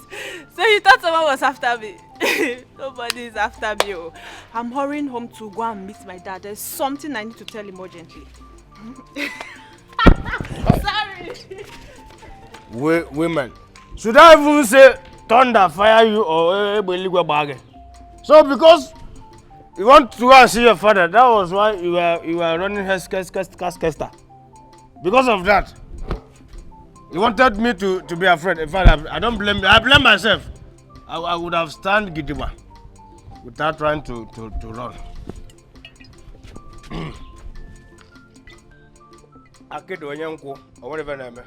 So you thought someone was after me? Nobody is after me. Oh. I'm hurrying home to go and meet my dad. There's something I need to tell him urgently. Sorry. Women, should I even say thunder fire you or bargain? So because you want to go and see your father, that was why you were running Heskesta. Because of that, you wanted me to be afraid. In fact, I don't blame you. I blame myself. I would have stand Gidiba without trying to run. Akido Onyanko, or whatever name. Why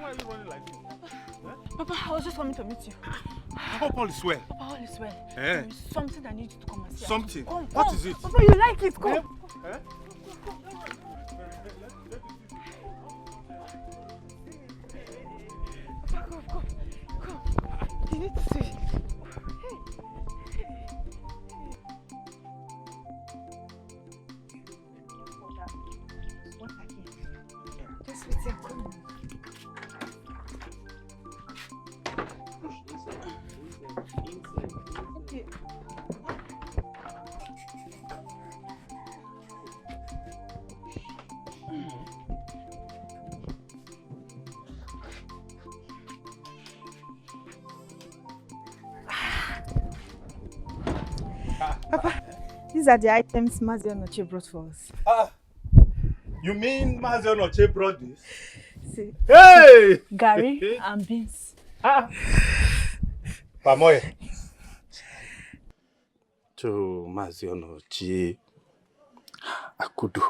are you running like this? Papa, I was just coming to meet you. Hope all is well. Papa, all is well. Eh? There is something I need you to come and see. Something? Come, What is it? Papa, you like it. Come. Eh? You need to see. Just wait and come. Okay. Papa, these are the items Mazio Noche brought for us. You mean Mazen Oche brought this? See. Hey! Gary and beans. Pamoye. To Mazen Oche Akudu.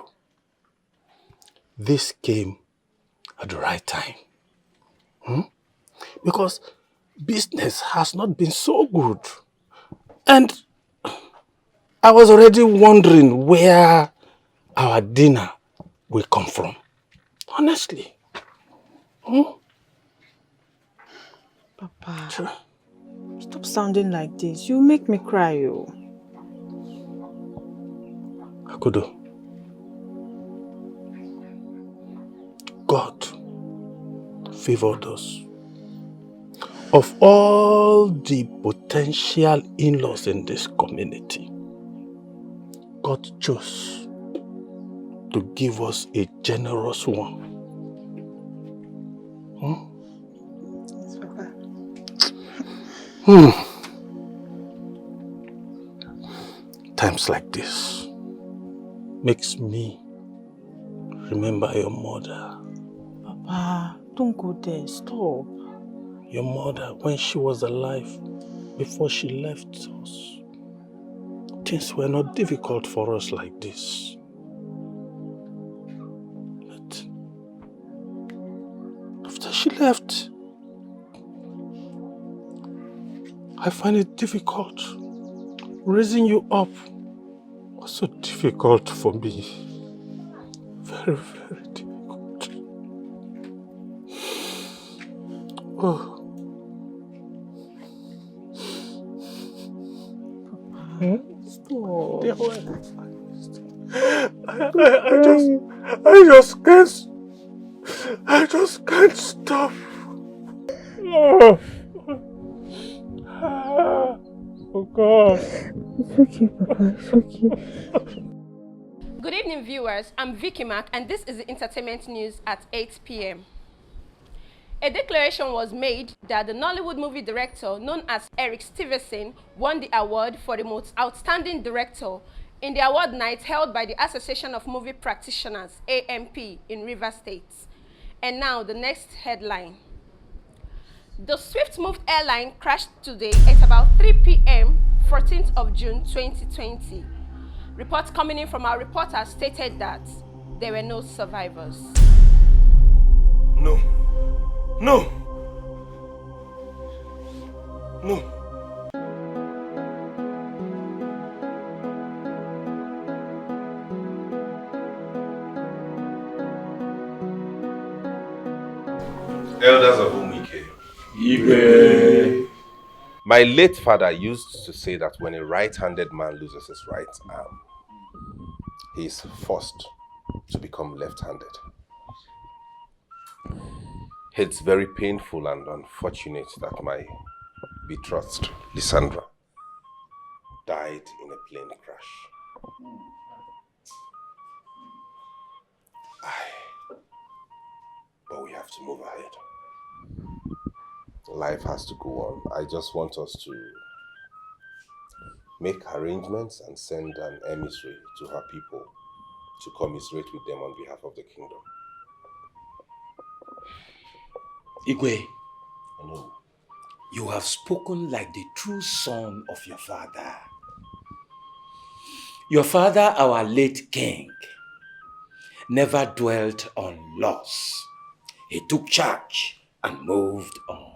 This came at the right time. Because business has not been so good. And I was already wondering where our dinner will come from. Honestly. Papa, stop sounding like this. You make me cry, yo. Akudo. God favored us. Of all the potential in-laws in this community, God chose to give us a generous one. Yes, Papa. Times like this makes me remember your mother. Papa, don't go there. Stop. Your mother, when she was alive, before she left us, things were not difficult for us like this. But after she left, I find it difficult. Raising you up was so difficult for me. Very, very difficult. Oh. Stop. I just can't stop. Oh. Oh God. It's okay, Papa. It's okay. Good evening, viewers. I'm Vicky Mack, and this is the entertainment news at 8 p.m. A declaration was made that the Nollywood movie director, known as Eric Stevenson, won the award for the most outstanding director in the award night held by the Association of Movie Practitioners, AMP, in Rivers State. And now, the next headline. The Swift-moved airline crashed today at about 3 p.m., 14th of June 2020. Reports coming in from our reporter stated that there were no survivors. No. No! No! Elders of Umike. My late father used to say that when a right-handed man loses his right arm, he is forced to become left-handed. It's very painful and unfortunate that my betrothed, Lysandra, died in a plane crash. But we have to move ahead. Life has to go on. I just want us to make arrangements and send an emissary to her people to commiserate with them on behalf of the kingdom. Igwe, No. you have spoken like the true son of your father. Your father, our late king, never dwelt on loss. He took charge and moved on.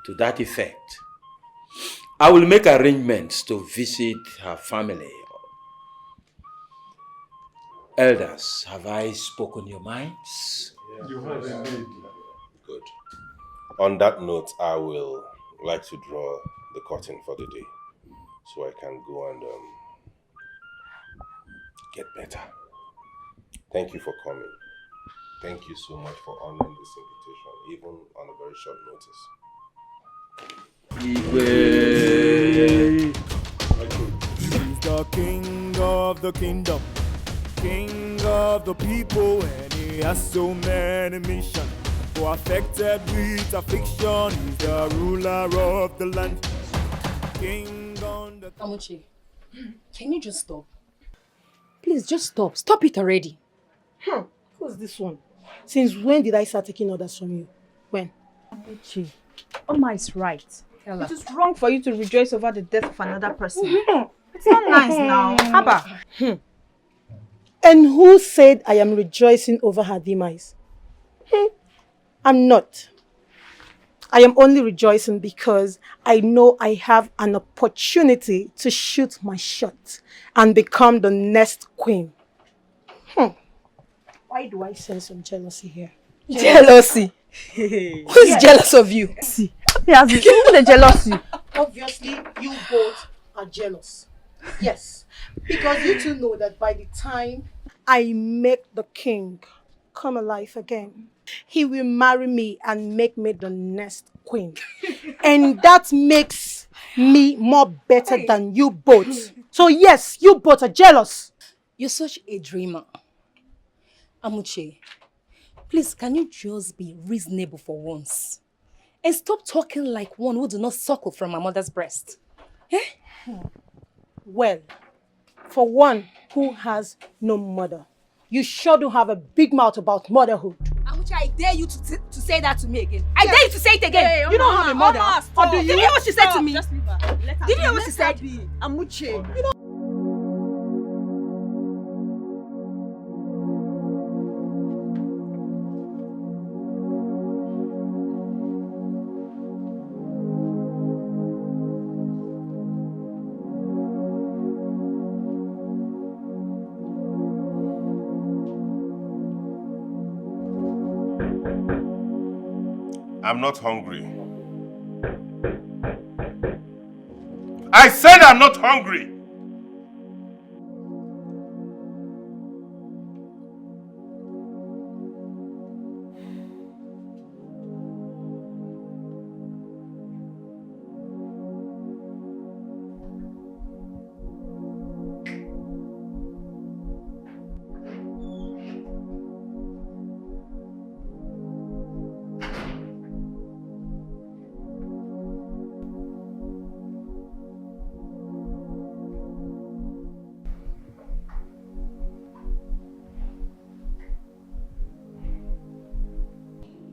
To that effect, I will make arrangements to visit her family. Elders, have I spoken your minds? You have indeed. Good. On that note, I will like to draw the curtain for the day so I can go and get better. Thank you for coming. Thank you so much for honoring this invitation, even on a very short notice. He's the king of the kingdom, king of the people, and he has so many missions. For affected with affliction, he's the ruler of the land. King on the... Amuchi, can you just stop? Please, just stop. Stop it already. Who's this one? Since when did I start taking orders from you? When? Amuchi, Oma is right. Tell her. It is wrong for you to rejoice over the death of another person. It's not nice now. Haba. And who said I am rejoicing over her demise? I'm not. I am only rejoicing because I know I have an opportunity to shoot my shot and become the next queen. Why do I sense some jealousy here? Jealousy? Who's jealous of you? See, yes, who the jealousy? Obviously, you both are jealous. Yes, because you two know that by the time I make the king come alive again, he will marry me and make me the next queen. And that makes me more better than you both. So yes, you both are jealous. You're such a dreamer. Amuche, please, can you just be reasonable for once? And stop talking like one who do not suckle from a mother's breast. Well, for one who has no mother, you sure do have a big mouth about motherhood. Amuche, I dare you to say that to me again. I dare you to say it again. Hey, you don't have a mother. Or do Did you hear what she said to me? Just leave her. Let her Did you hear be. what she said? Amuche. You know. I'm not hungry. I said I'm not hungry.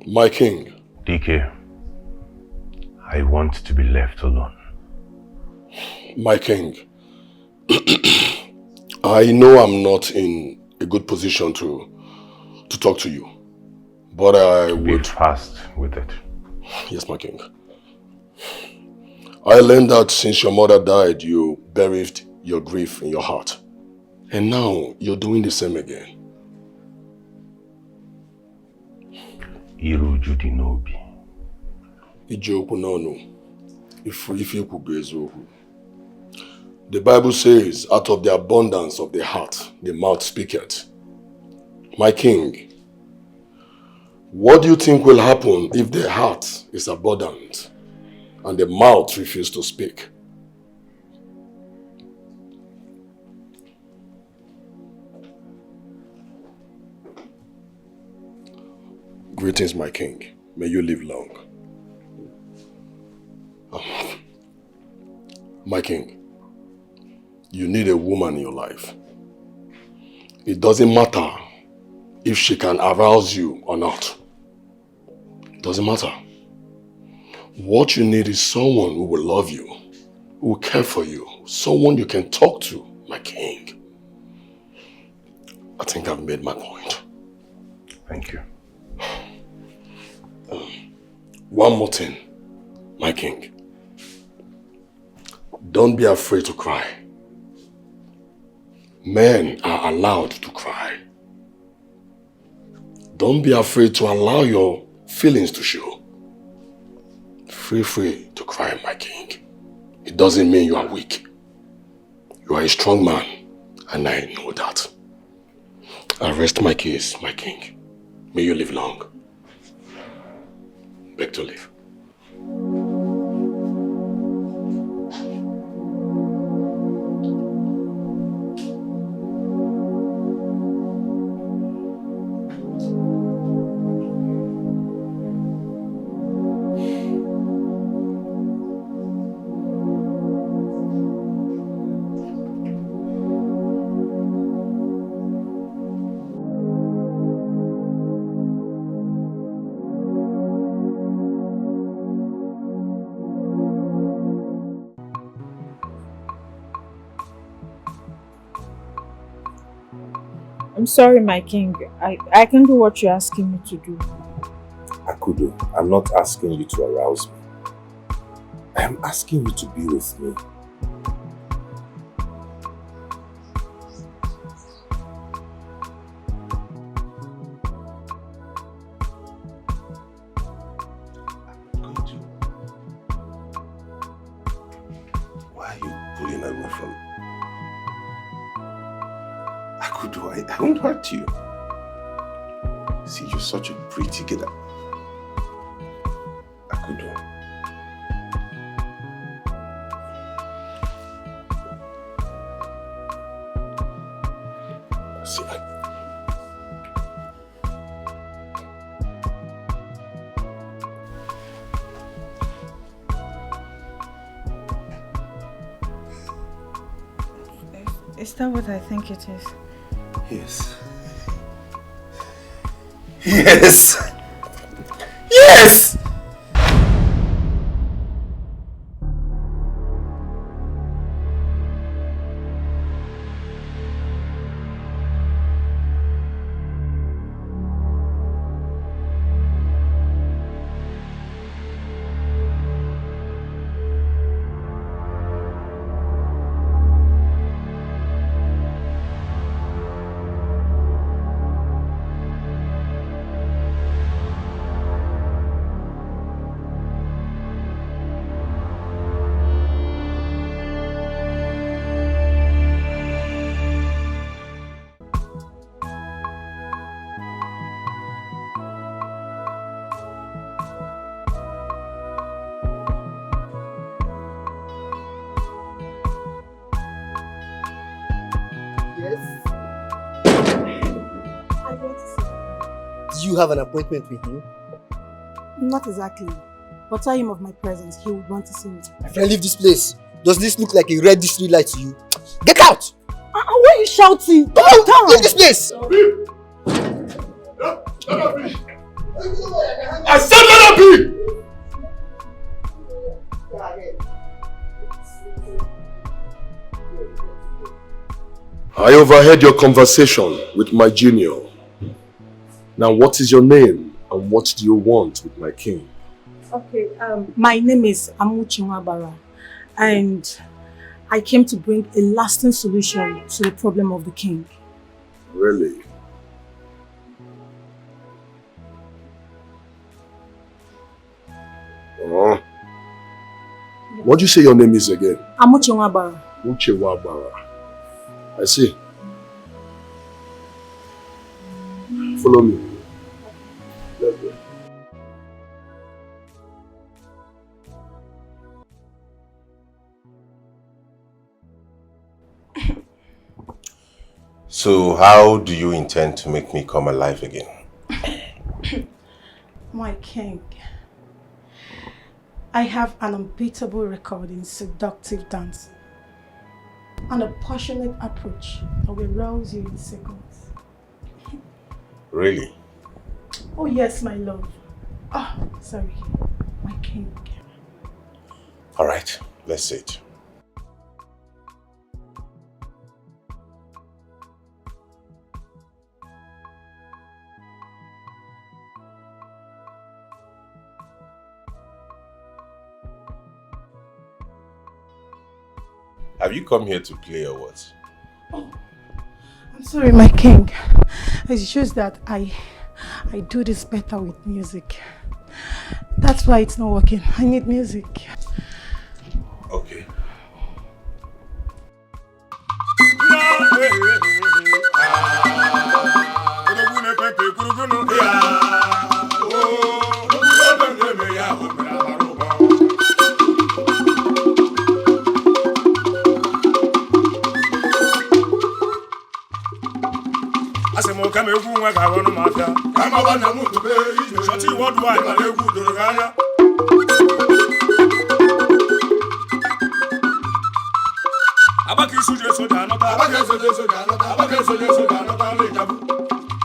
My king. DK, I want to be left alone. My king. I know I'm not in a good position to talk to you, but I would... Be fast with it. Yes, my king. I learned that since your mother died, you buried your grief in your heart. And now you're doing the same again. Iru Judy Nobi. Ijoku no. The Bible says, out of the abundance of the heart, the mouth speaketh. My king, what do you think will happen if the heart is abundant and the mouth refuses to speak? Greetings, my king. May you live long. My king, you need a woman in your life. It doesn't matter if she can arouse you or not. It doesn't matter. What you need is someone who will love you, who will care for you, someone you can talk to, my king. I think I've made my point. Thank you. One more thing, my king. Don't be afraid to cry. Men are allowed to cry. Don't be afraid to allow your feelings to show. Feel free to cry, my king. It doesn't mean you are weak. You are a strong man, and I know that. I rest my case, my king. May you live long. Beg to live. I'm sorry, my king. I can do what you're asking me to do. Akudo, I'm not asking you to arouse me. I am asking you to be with me. Why are you pulling away from me? Akudo, I won't hurt you. See, you're such a pretty girl. Akudo. See, Is that what I think it is? Yes. Yes! Yes! Do you have an appointment with him? Not exactly. But tell him of my presence. He would want to see me. My friend, leave this place. Does this look like a red street light to you? Get out! Why are you shouting? Come on, leave this place! I said let her be! I overheard your conversation with my junior. Now, what is your name and what do you want with my king? Okay, my name is Amuchi Nwabara, and I came to bring a lasting solution to the problem of the king. Really? Oh. What do you say your name is again? Amuchi Nwabara. Uche Wabara. I see. Follow me. Let's go. So how do you intend to make me come alive again? My king, I have an unbeatable record in seductive dancing and a passionate approach that will rouse you in seconds. Really? Oh yes, my love. Oh, sorry, my king. All right, let's see it. Have you come here to play or what? Oh, I'm sorry, my king. It's just that I do this better with music. That That's why it's not working. I need music. Okay. Kama egwu nwa ga agonu mafia. Kama bana mu to be ije. Shoti worldwide ma egwu doro ganya. Abaki suje so da nota. Abaki suje so da nota. Abaki suje so da nota le jabu.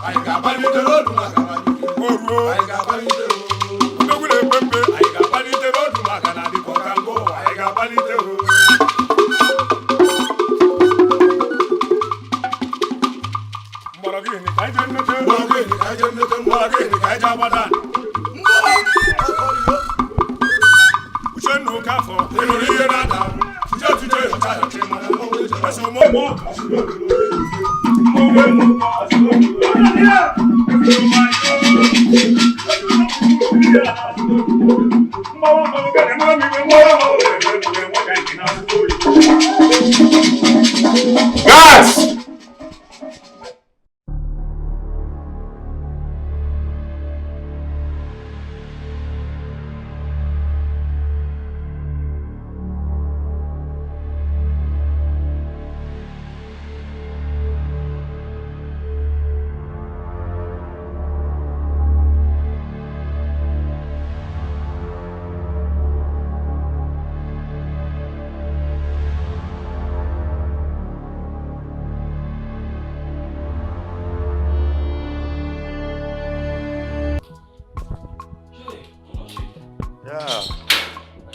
Ai ga bani de rodu ma ga bani. Oru. Ai ga bani de rodu. Ndogule pembe. Ai ga bani de rodu ma ga na di kokango. Ai ga bani de rodu. Guys! Yeah.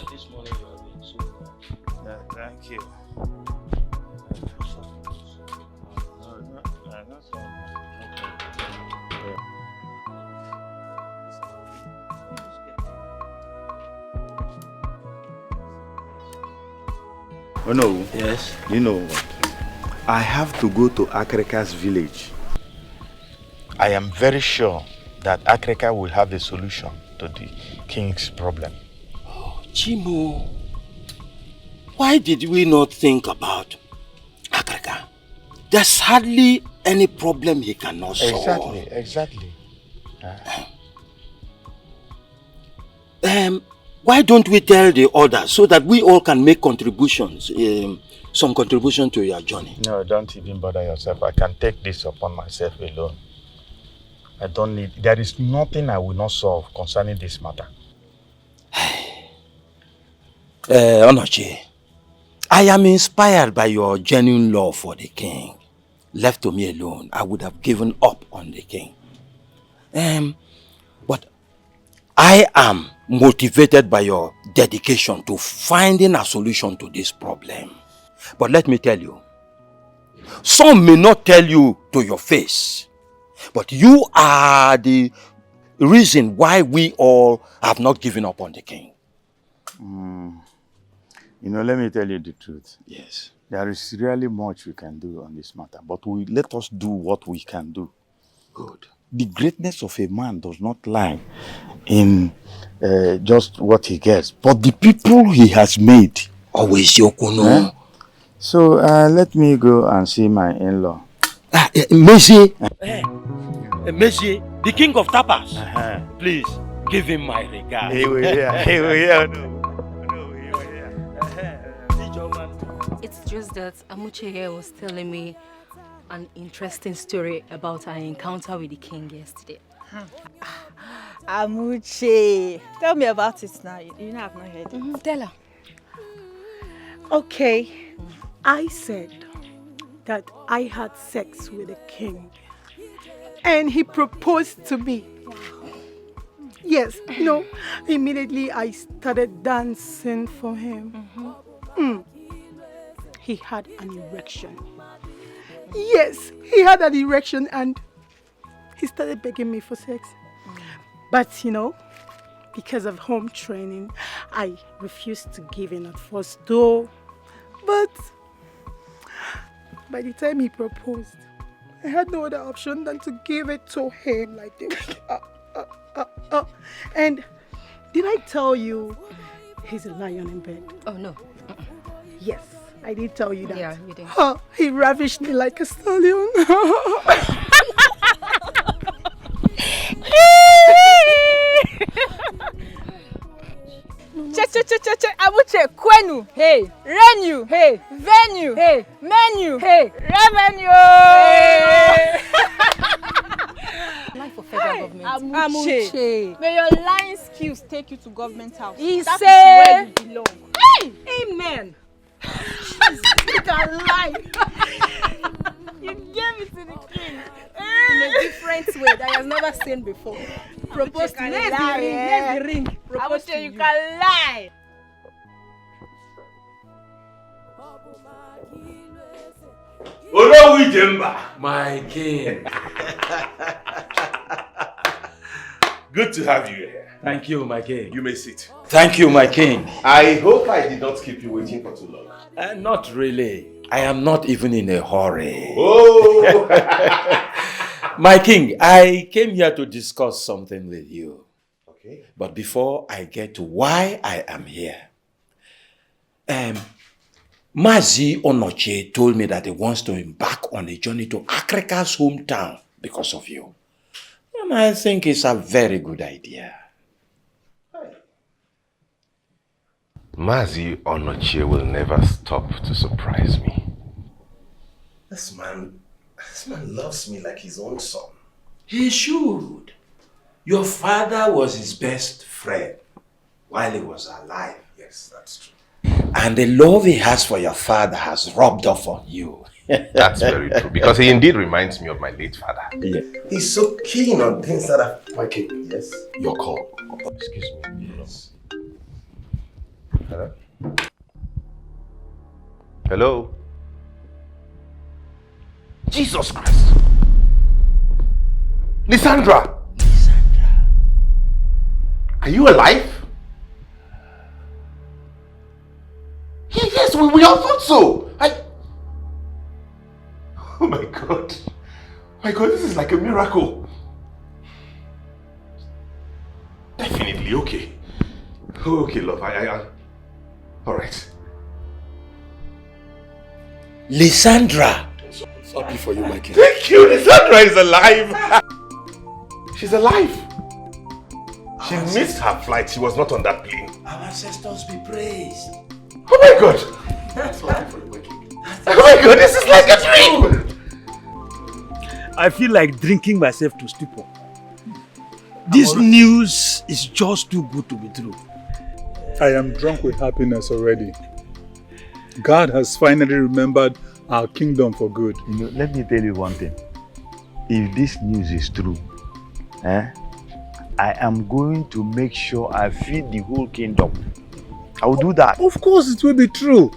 This morning you have been so yeah, thank you. Oh no. Yes. You know what? I have to go to Akreka's village. I am very sure that Akreka will have the solution to the king's problem. Chimo, why did we not think about Akreka? There's hardly any problem he cannot solve. Exactly. Why don't we tell the others so that we all can make contributions, some contribution to your journey? No, don't even bother yourself. I can take this upon myself alone. I don't need, there is nothing I will not solve concerning this matter. Onoche, I am inspired by your genuine love for the king. Left to me alone, I would have given up on the king. But I am motivated by your dedication to finding a solution to this problem. But let me tell you, some may not tell you to your face, but you are the reason why we all have not given up on the king. You know, let me tell you the truth. Yes. There is really much we can do on this matter, but let us do what we can do. Good. The greatness of a man does not lie in just what he gets, but the people he has made. Always Yokuno. So let me go and see my in-law. Monsieur, Monsieur, the king of tapas. Please give him my regard. He will hear. It's just that Amuche here was telling me an interesting story about our encounter with the king yesterday. Amuche, tell me about it now. You know I've not heard it. Tell her. Okay, I said that I had sex with the king and he proposed to me. Yes, immediately I started dancing for him. He had an erection. Yes, he had an erection and he started begging me for sex. But because of home training, I refused to give in at first though. But by the time he proposed, I had no other option than to give it to him like this. And Did I tell you he's a lion in bed? Oh, no. Yes, I did tell you that. Yeah, you did. Oh, he ravished me like a stallion. Che, abuche, kwenu, hey, renew, hey, venue, hey, menu, hey, revenue. Life of federal government. Amuche. May your lying skills take you to government house. That is where you belong. Hey! Amen. You can lie. You gave it to the king. In a different way that he has never seen before. Propose to you. Here's the ring. Propose to you. You can lie. My king. Good to have you here. Thank you, my king. You may sit. Thank you, my king. I hope I did not keep you waiting for too long. Not really. I am not even in a hurry. Oh! My king, I came here to discuss something with you. Okay. But before I get to why I am here, Mazi Onoche told me that he wants to embark on a journey to Akreka's hometown because of you. And I think it's a very good idea. Mazi Onoche will never stop to surprise me. This man loves me like his own son. He should. Your father was his best friend while he was alive. Yes, that's true. And the love he has for your father has rubbed off on you. That's very true, because he indeed reminds me of my late father. Yeah. He's so keen on things that are... My king, yes? Your call. Excuse me. Yes. Hello? Hello? Jesus Christ! Lysandra! Are you alive? Yes, we all thought so. Oh my God. My God, this is like a miracle. Definitely, okay. Okay, love, all right. Lysandra! I'm happy for you, my king. Thank you, Lysandra is alive. She's alive. She missed her flight. She was not on that plane. Our ancestors be praised. Oh my God. I'm so happy for you, my king. Oh my God, this is like a dream. I feel like drinking myself to stupor. This news is just too good to be true. I am drunk with happiness already. God has finally remembered our kingdom for good. You know, let me tell you one thing. If this news is true, I am going to make sure I feed the whole kingdom. I will do that. Of course it will be true.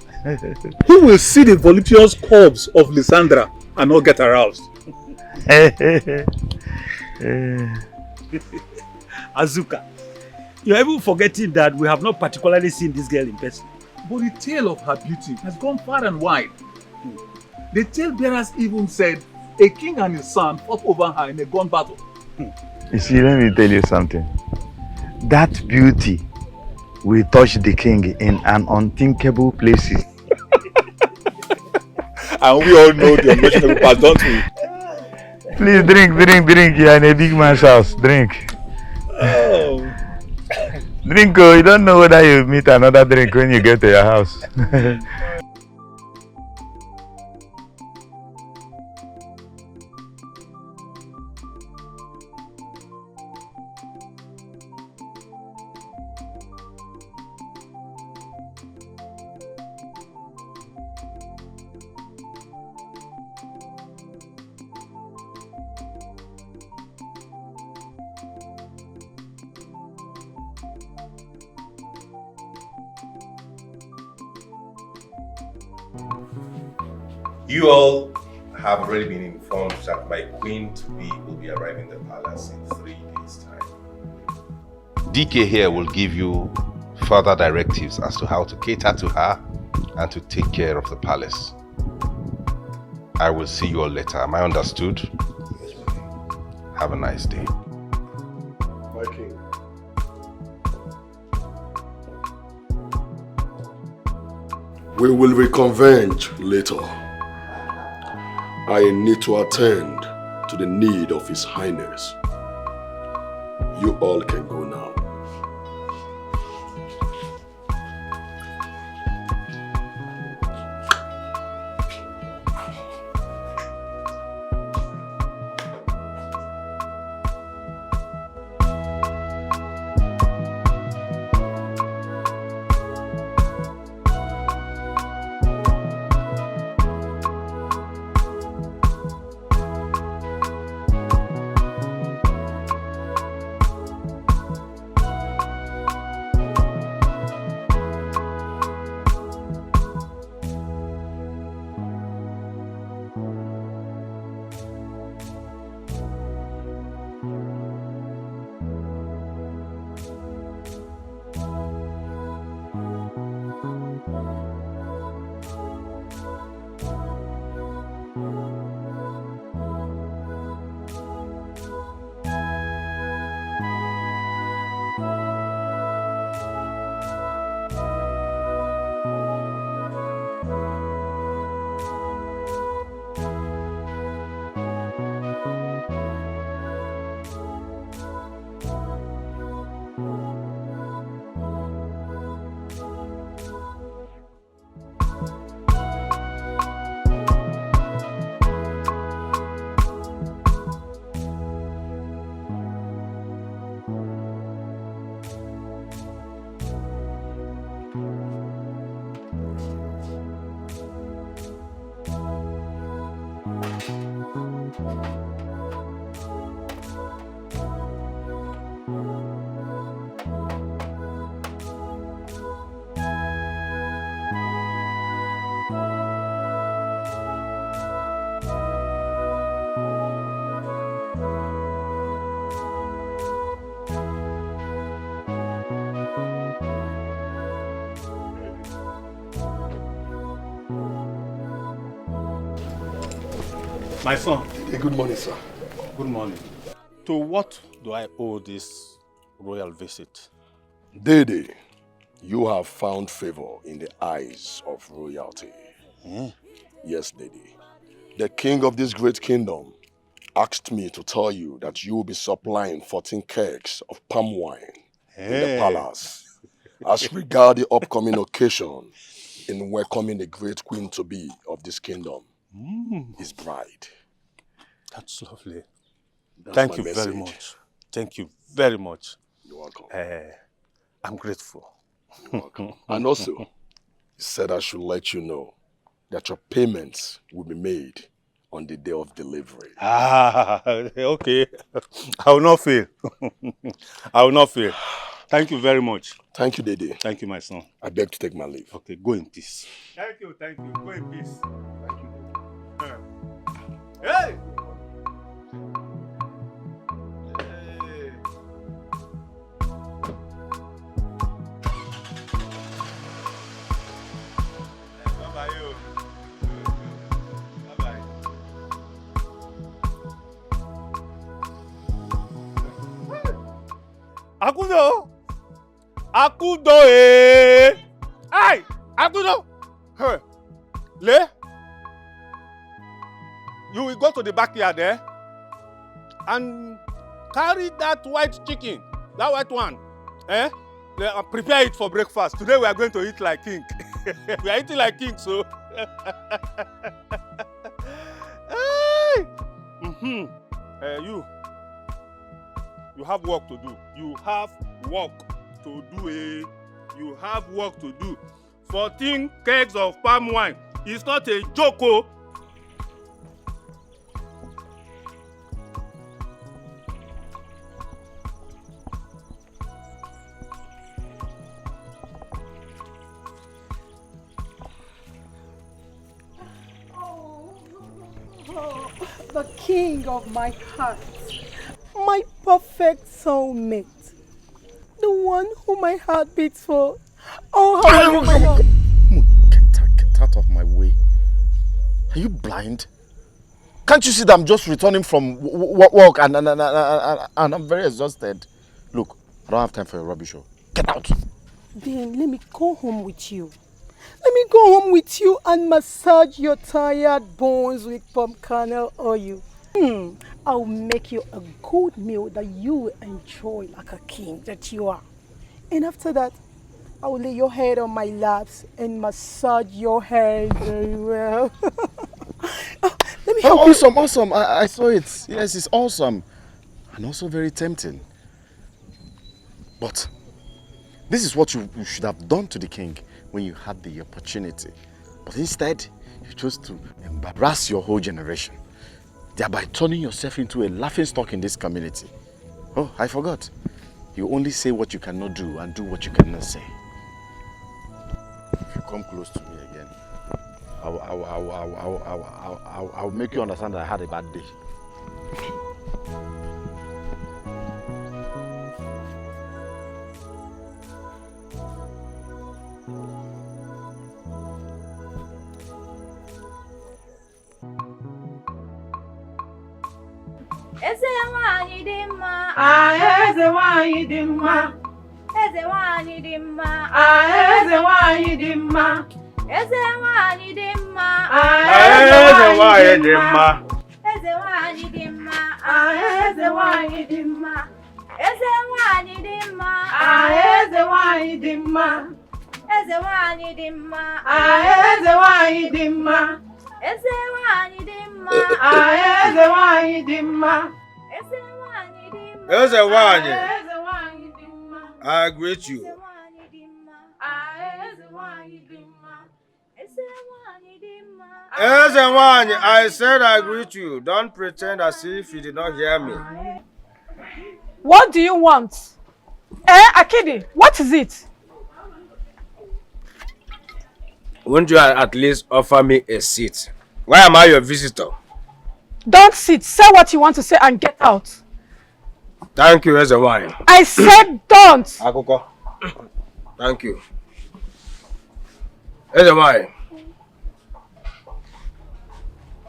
Who will see the voluptuous corpse of Lysandra and not get aroused? Azuka, you're even forgetting that we have not particularly seen this girl in person. But the tale of her beauty has gone far and wide. The talebearers even said a king and his son fought over her in a gun battle. You see, let me tell you something. That beauty will touch the king in an unthinkable places. And we all know the unmentionable part, don't we? Please drink. You're in a big man's house. Drink. Oh. Drink, you don't know whether you meet another drink when you get to your house. You all have already been informed that my queen-to-be will be arriving in the palace in 3 days' time. DK here will give you further directives as to how to cater to her and to take care of the palace. I will see you all later. Am I understood? Have a nice day. My king, We will reconvene later. I need to attend to the need of His Highness. You all can go now. My son. Hey, good morning, sir. Good morning. To what do I owe this royal visit? Dede, you have found favor in the eyes of royalty. Yes, Dede. The king of this great kingdom asked me to tell you that you will be supplying 14 kegs of palm wine in the palace as regard the upcoming occasion in welcoming the great queen-to-be of this kingdom, his bride. That's lovely. That's Thank my you message. very much. Thank you very much. You're welcome. I'm grateful. You're welcome. And also, he said I should let you know that your payments will be made on the day of delivery. Okay. I will not fail. I will not fail. Thank you very much. Thank you, Dede. Thank you, my son. I beg to take my leave. Okay, go in peace. Thank you. Go in peace. Thank you. Hey! Akudo! Akudo Hey! Akudo! Hey! Le? You will go to the backyard there and carry that white chicken, that white one. Prepare it for breakfast. Today we are going to eat like king. We are eating like king, so. Hey! You have work to do. You have work to do. You have work to do. 14 kegs of palm wine. It's not a joke. The king of my heart, my perfect soulmate, the one who my heart beats for. Oh, how Get out of my way. Are you blind? Can't you see that I'm just returning from work and I'm very exhausted? Look, I don't have time for your rubbish show. Get out. Then let me go home with you. Let me go home with you and massage your tired bones with palm kernel oil. I'll make you a good meal that you will enjoy like a king that you are. And after that, I will lay your head on my laps and massage your hair very well. Let me help you. Awesome, awesome. I saw it. Yes, it's awesome. And also very tempting. But this is what you should have done to the king when you had the opportunity. But instead, you chose to embarrass your whole generation, thereby turning yourself into a laughingstock in this community. Oh, I forgot. You only say what you cannot do and do what you cannot say. If you come close to me again, I'll make you understand that I had a bad day. Eze wanyi dimma, eze wanyi dimma. Eze wanyi dimma, Eze wanyi dimma. Eze wanyi dimma, Eze wanyi dimma. Eze wanyi dimma, Eze wanyi dimma. Eze wanyi dimma, Eze wanyi dimma. Eze wanyi dimma, Eze wanyi dimma. Eze wanyi dimma, Eze wanyi dimma. Eze wanyi dimma, Eze wanyi, Eze wanyi dimma. I greet you. Eze wanyi dimma. Eze wanyi dimma. Eze wanyi, I said I greet you. Don't pretend as if you did not hear me. What do you want? Akidi, what is it? Won't you at least offer me a seat? Why am I your visitor? Don't sit. Say what you want to say and get out. Thank you, Eze wanyi. I said don't. Akoko. Thank you. Eze wanyi.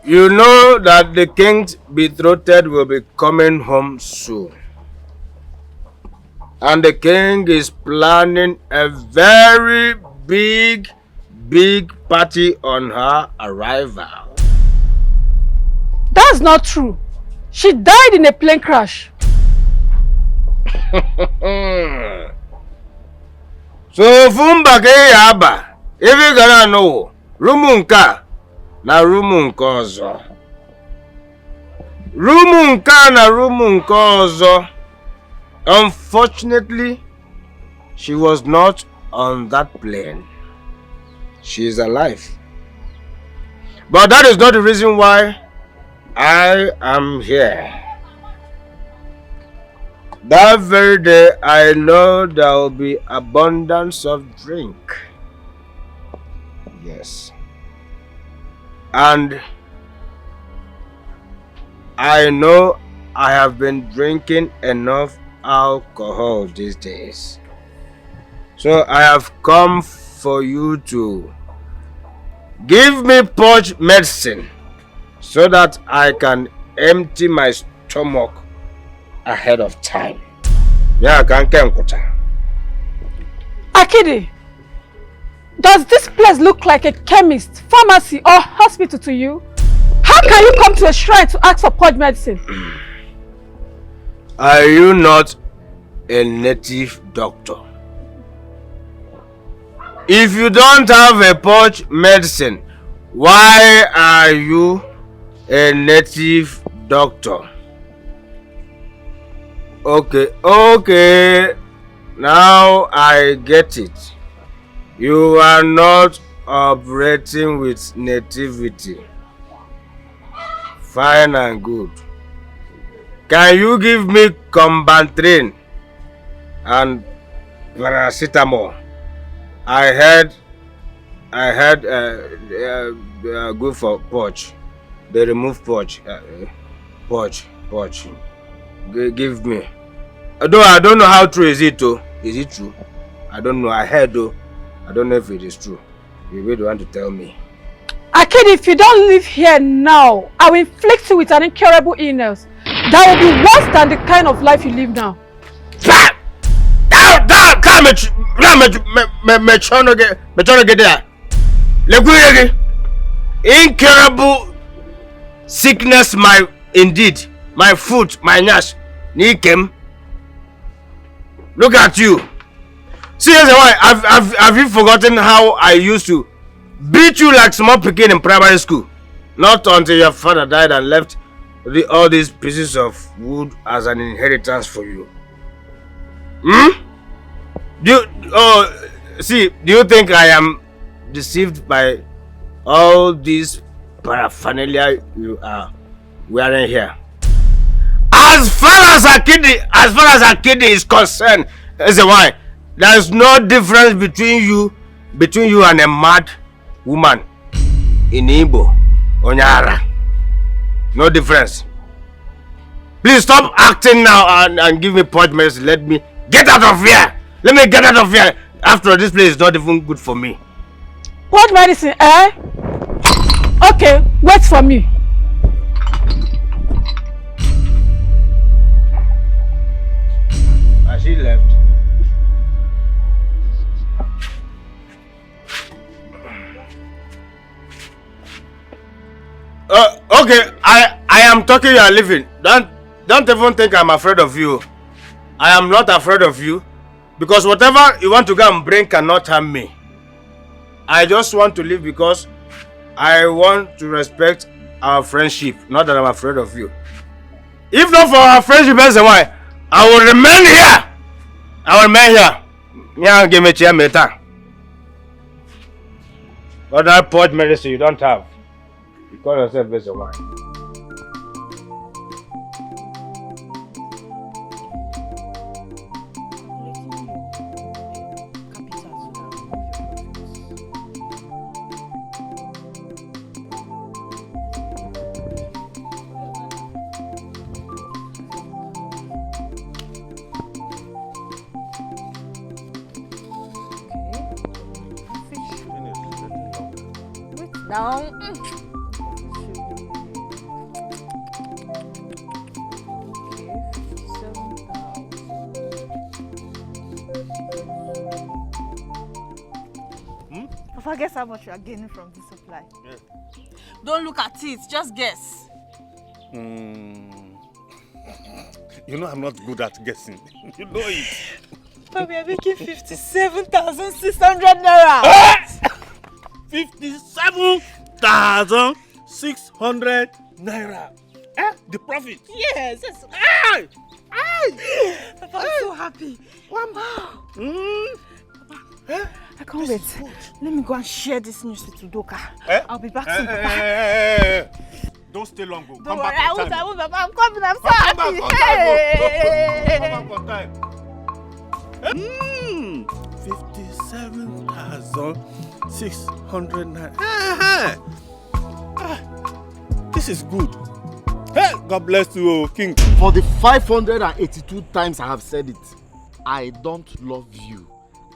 You know that the king's betrothed will be coming home soon. And the king is planning a very big party on her arrival. That's not true. She died in a plane crash. So fumba ke yaba, if you gonna know, rumunka na rumunka ozo. Rumunka na rumunka ozo. Unfortunately, she was not on that plane. She is alive. But that is not the reason why I am here. That very day, I know there will be abundance of drink. Yes. And I know I have been drinking enough alcohol these days. So I have come for you to give me purge medicine so that I can empty my stomach ahead of time. Yeah, Akidi, does this place look like a chemist, pharmacy or hospital to you? How can you come to a shrine to ask for purge medicine? Are you not a native doctor? If you don't have a purge medicine, why are you a native doctor? Okay. Now I get it. You are not operating with nativity. Fine and good. Can you give me Combantrin and paracetamol? I heard good for purge. They remove purge. Purge. Give me. Although I don't know how true is it though. Is it true? I don't know. I heard though. I don't know if it is true. You really want to tell me? Akidi, if you don't leave here now, I will inflict you with an incurable illness that will be worse than the kind of life you live now. Legurege, incurable sickness, my indeed, my foot, my nyash, Nikem. Look at you. Seriously, why? Have you forgotten how I used to beat you like small pikin in primary school? Not until your father died and left all these pieces of wood as an inheritance for you. Hmm? Do you think I am deceived by all these paraphernalia you are wearing here? As far as a kid is concerned, is why there is no difference between you and a mad woman in Igbo, Onyara. No difference. Please stop acting now and give me point medicine. Let me get out of here. Let me get out of here. After all, this place is not even good for me. What medicine, eh? Okay, wait for me. Has she left? Okay, I am talking, you are leaving. Don't even think I'm afraid of you. I am not afraid of you. Because whatever you want to go and bring cannot harm me. I just want to leave because I want to respect our friendship. Not that I'm afraid of you. If not for our friendship, why? I will remain here. I will remain here. Yeah, give me chair later. But that pot medicine you don't have. You call yourself best of wine. Now, I guess how much you are gaining from this supply. Yeah. Don't look at it, just guess. You know I'm not good at guessing. You know it. But we are making 57,600 naira. 57,600 naira. The profit. Yes. Papa, I'm so happy. I can't wait. Let me go and share this news with Udoka. I'll be back soon, Papa. Don't stay long. Go. Don't Come worry, back on time. I won't, Papa. I'm coming. I'm so Come happy. back on time. 57,600 naira. This is good. Hey, God bless you, King. For the 582 times I have said it, I don't love you.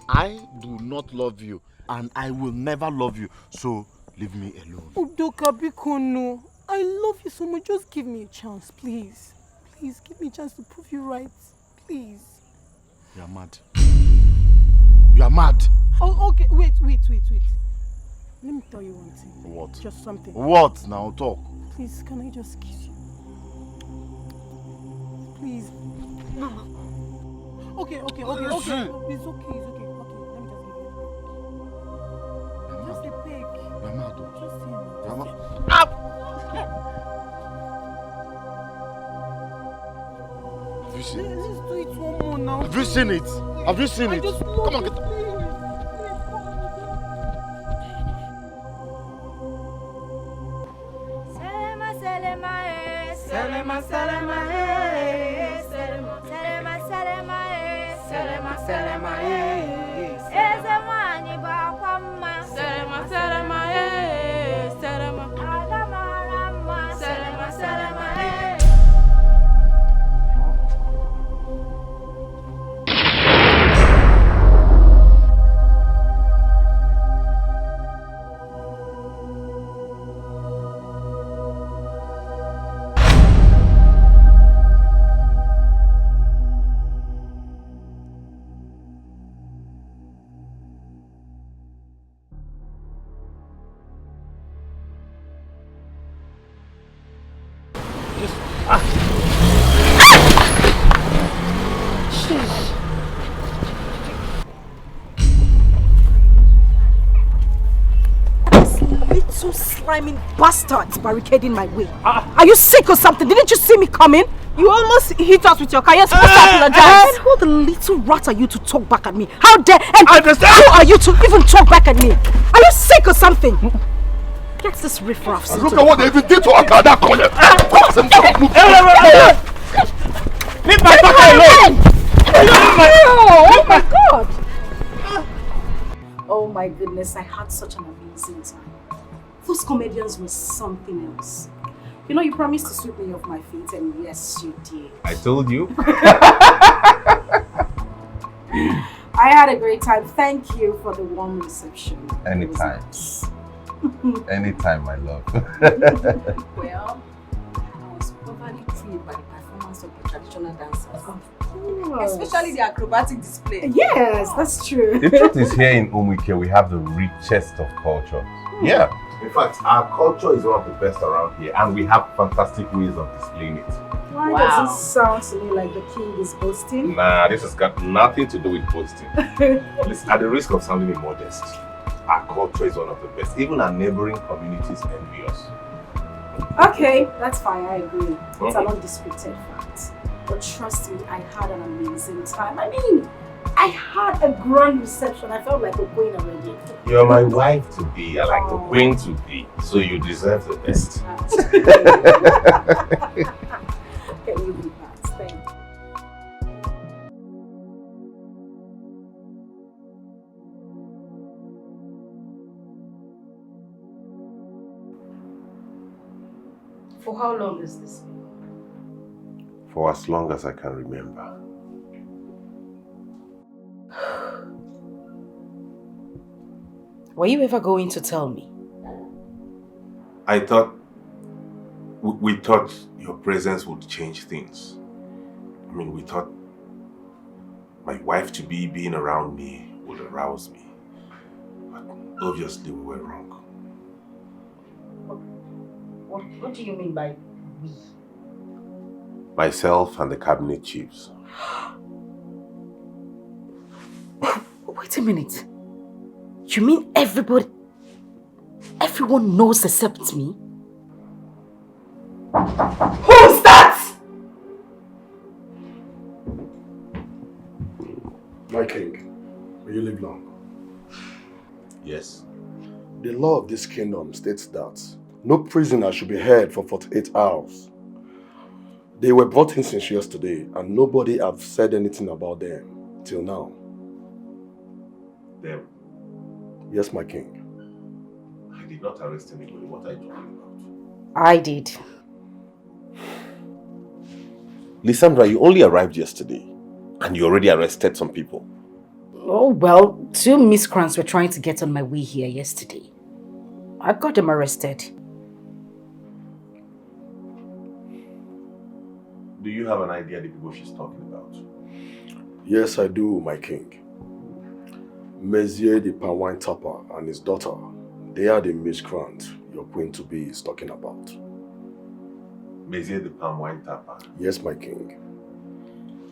I do not love you, and I will never love you. So leave me alone. Udoka Bikono, I love you so much. Just give me a chance, please. Please give me a chance to prove you right. Please. You are mad. You are mad. Oh, okay. Wait. Let me tell you one thing. What? Just something. What? Now talk. Please, can I just kiss you? Please. Okay. It's okay. Let me just give you. Just a pig. You are mad. Just say no. You are mad. Have you seen it? Let's do it one more now. Have you seen it? Have you seen it? Just Come on, get up. sliming bastards barricading my way. Are you sick or something? Didn't you see me coming? You almost hit us with your car. You're supposed to apologize. Who the little rat are you to talk back at me? How dare... And I understand. who are you to even talk back at me? Are you sick or something? Get this riffraff. Look at what they even did to Akada Kone. Leave my daughter alone. Oh my God. Oh my goodness, I had such an amazing time. Those comedians were something else. You know, you promised to sweep me off my feet, and yes, you did. I told you. I had a great time. Thank you for the warm reception. Anytime. Anytime, my love. Well, I was probably thrilled by the performance of the traditional dancers. Especially the acrobatic display. Yes, that's true. The truth is, here in Umwike, we have the richest of cultures. Yeah. In fact, our culture is one of the best around here, and we have fantastic ways of displaying it. Why does it sound to me like the king is boasting? Nah, this has got nothing to do with boasting. Listen, at the risk of sounding immodest, our culture is one of the best. Even our neighboring communities envy us. Okay, that's fine, I agree. It's an undisputed fact. But trust me, I had an amazing time. I mean, I had a grand reception. I felt like a queen already. You're my wife to be, I like the queen to be, so you deserve the best. Can you be that? Thank you. For how long is this? For as long as I can remember. Were you ever going to tell me? I thought, we thought your presence would change things. I mean, we thought my wife to be being around me would arouse me. But obviously we were wrong. What do you mean by we? Myself and the cabinet chiefs. Wait a minute. You mean everyone knows except me? Who's that? My king, will you live long? Yes. The law of this kingdom states that no prisoner should be held for 48 hours. They were brought in since yesterday and nobody have said anything about them till now. Them? Yes, my king. I did not arrest anybody. What are you talking about? I did. Lysandra, you only arrived yesterday and you already arrested some people. Oh, well, 2 miscreants were trying to get on my way here yesterday. I got them arrested. Do you have an idea the people she's talking about? Yes, I do, my king. Monsieur the palm wine tapper and his daughter, they are the miscreant your queen-to-be is talking about. Monsieur the palm wine tapper? Yes, my king.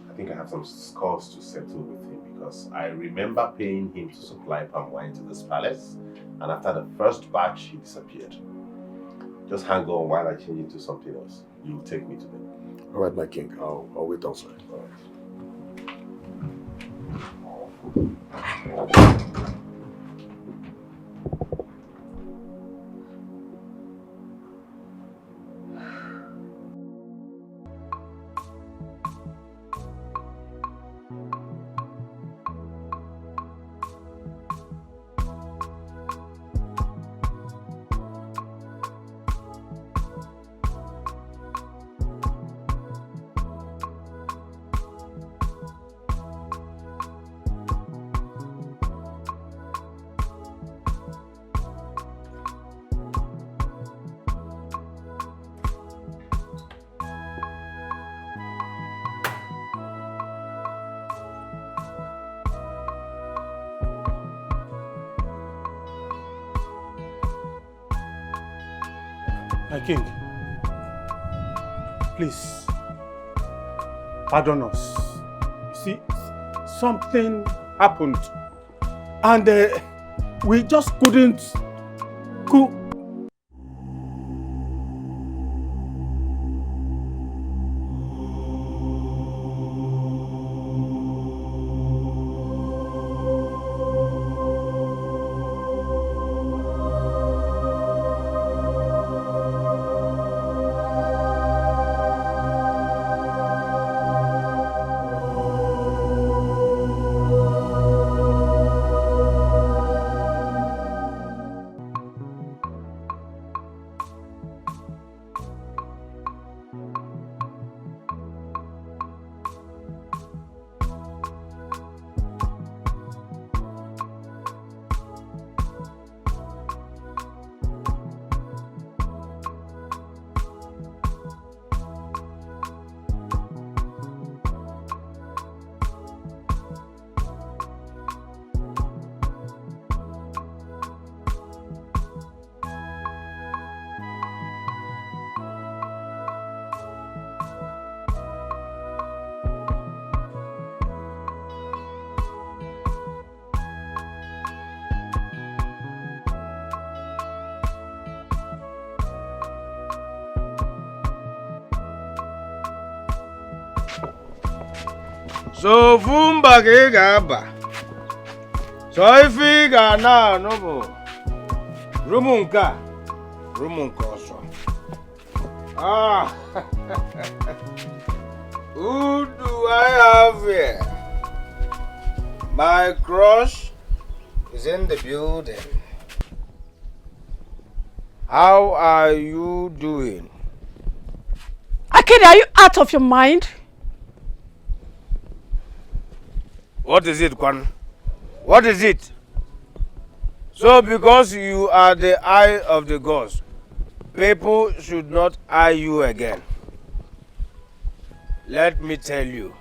I think I have some scores to settle with him because I remember paying him to supply palm wine to this palace, and after the first batch, he disappeared. Just hang on while I change into something else. You'll take me to them. All right, my king. I'll wait outside. All right. My king, please, pardon us. You see, something happened and we just couldn't cook. So Fumba Gaba. So if we got now, no. Rumunka also. Ah. Who do I have here? My crush is in the building. How are you doing? Akede, are you out of your mind? What is it, Kwan? What is it? So because you are the eye of the gods, people should not eye you again. Let me tell you.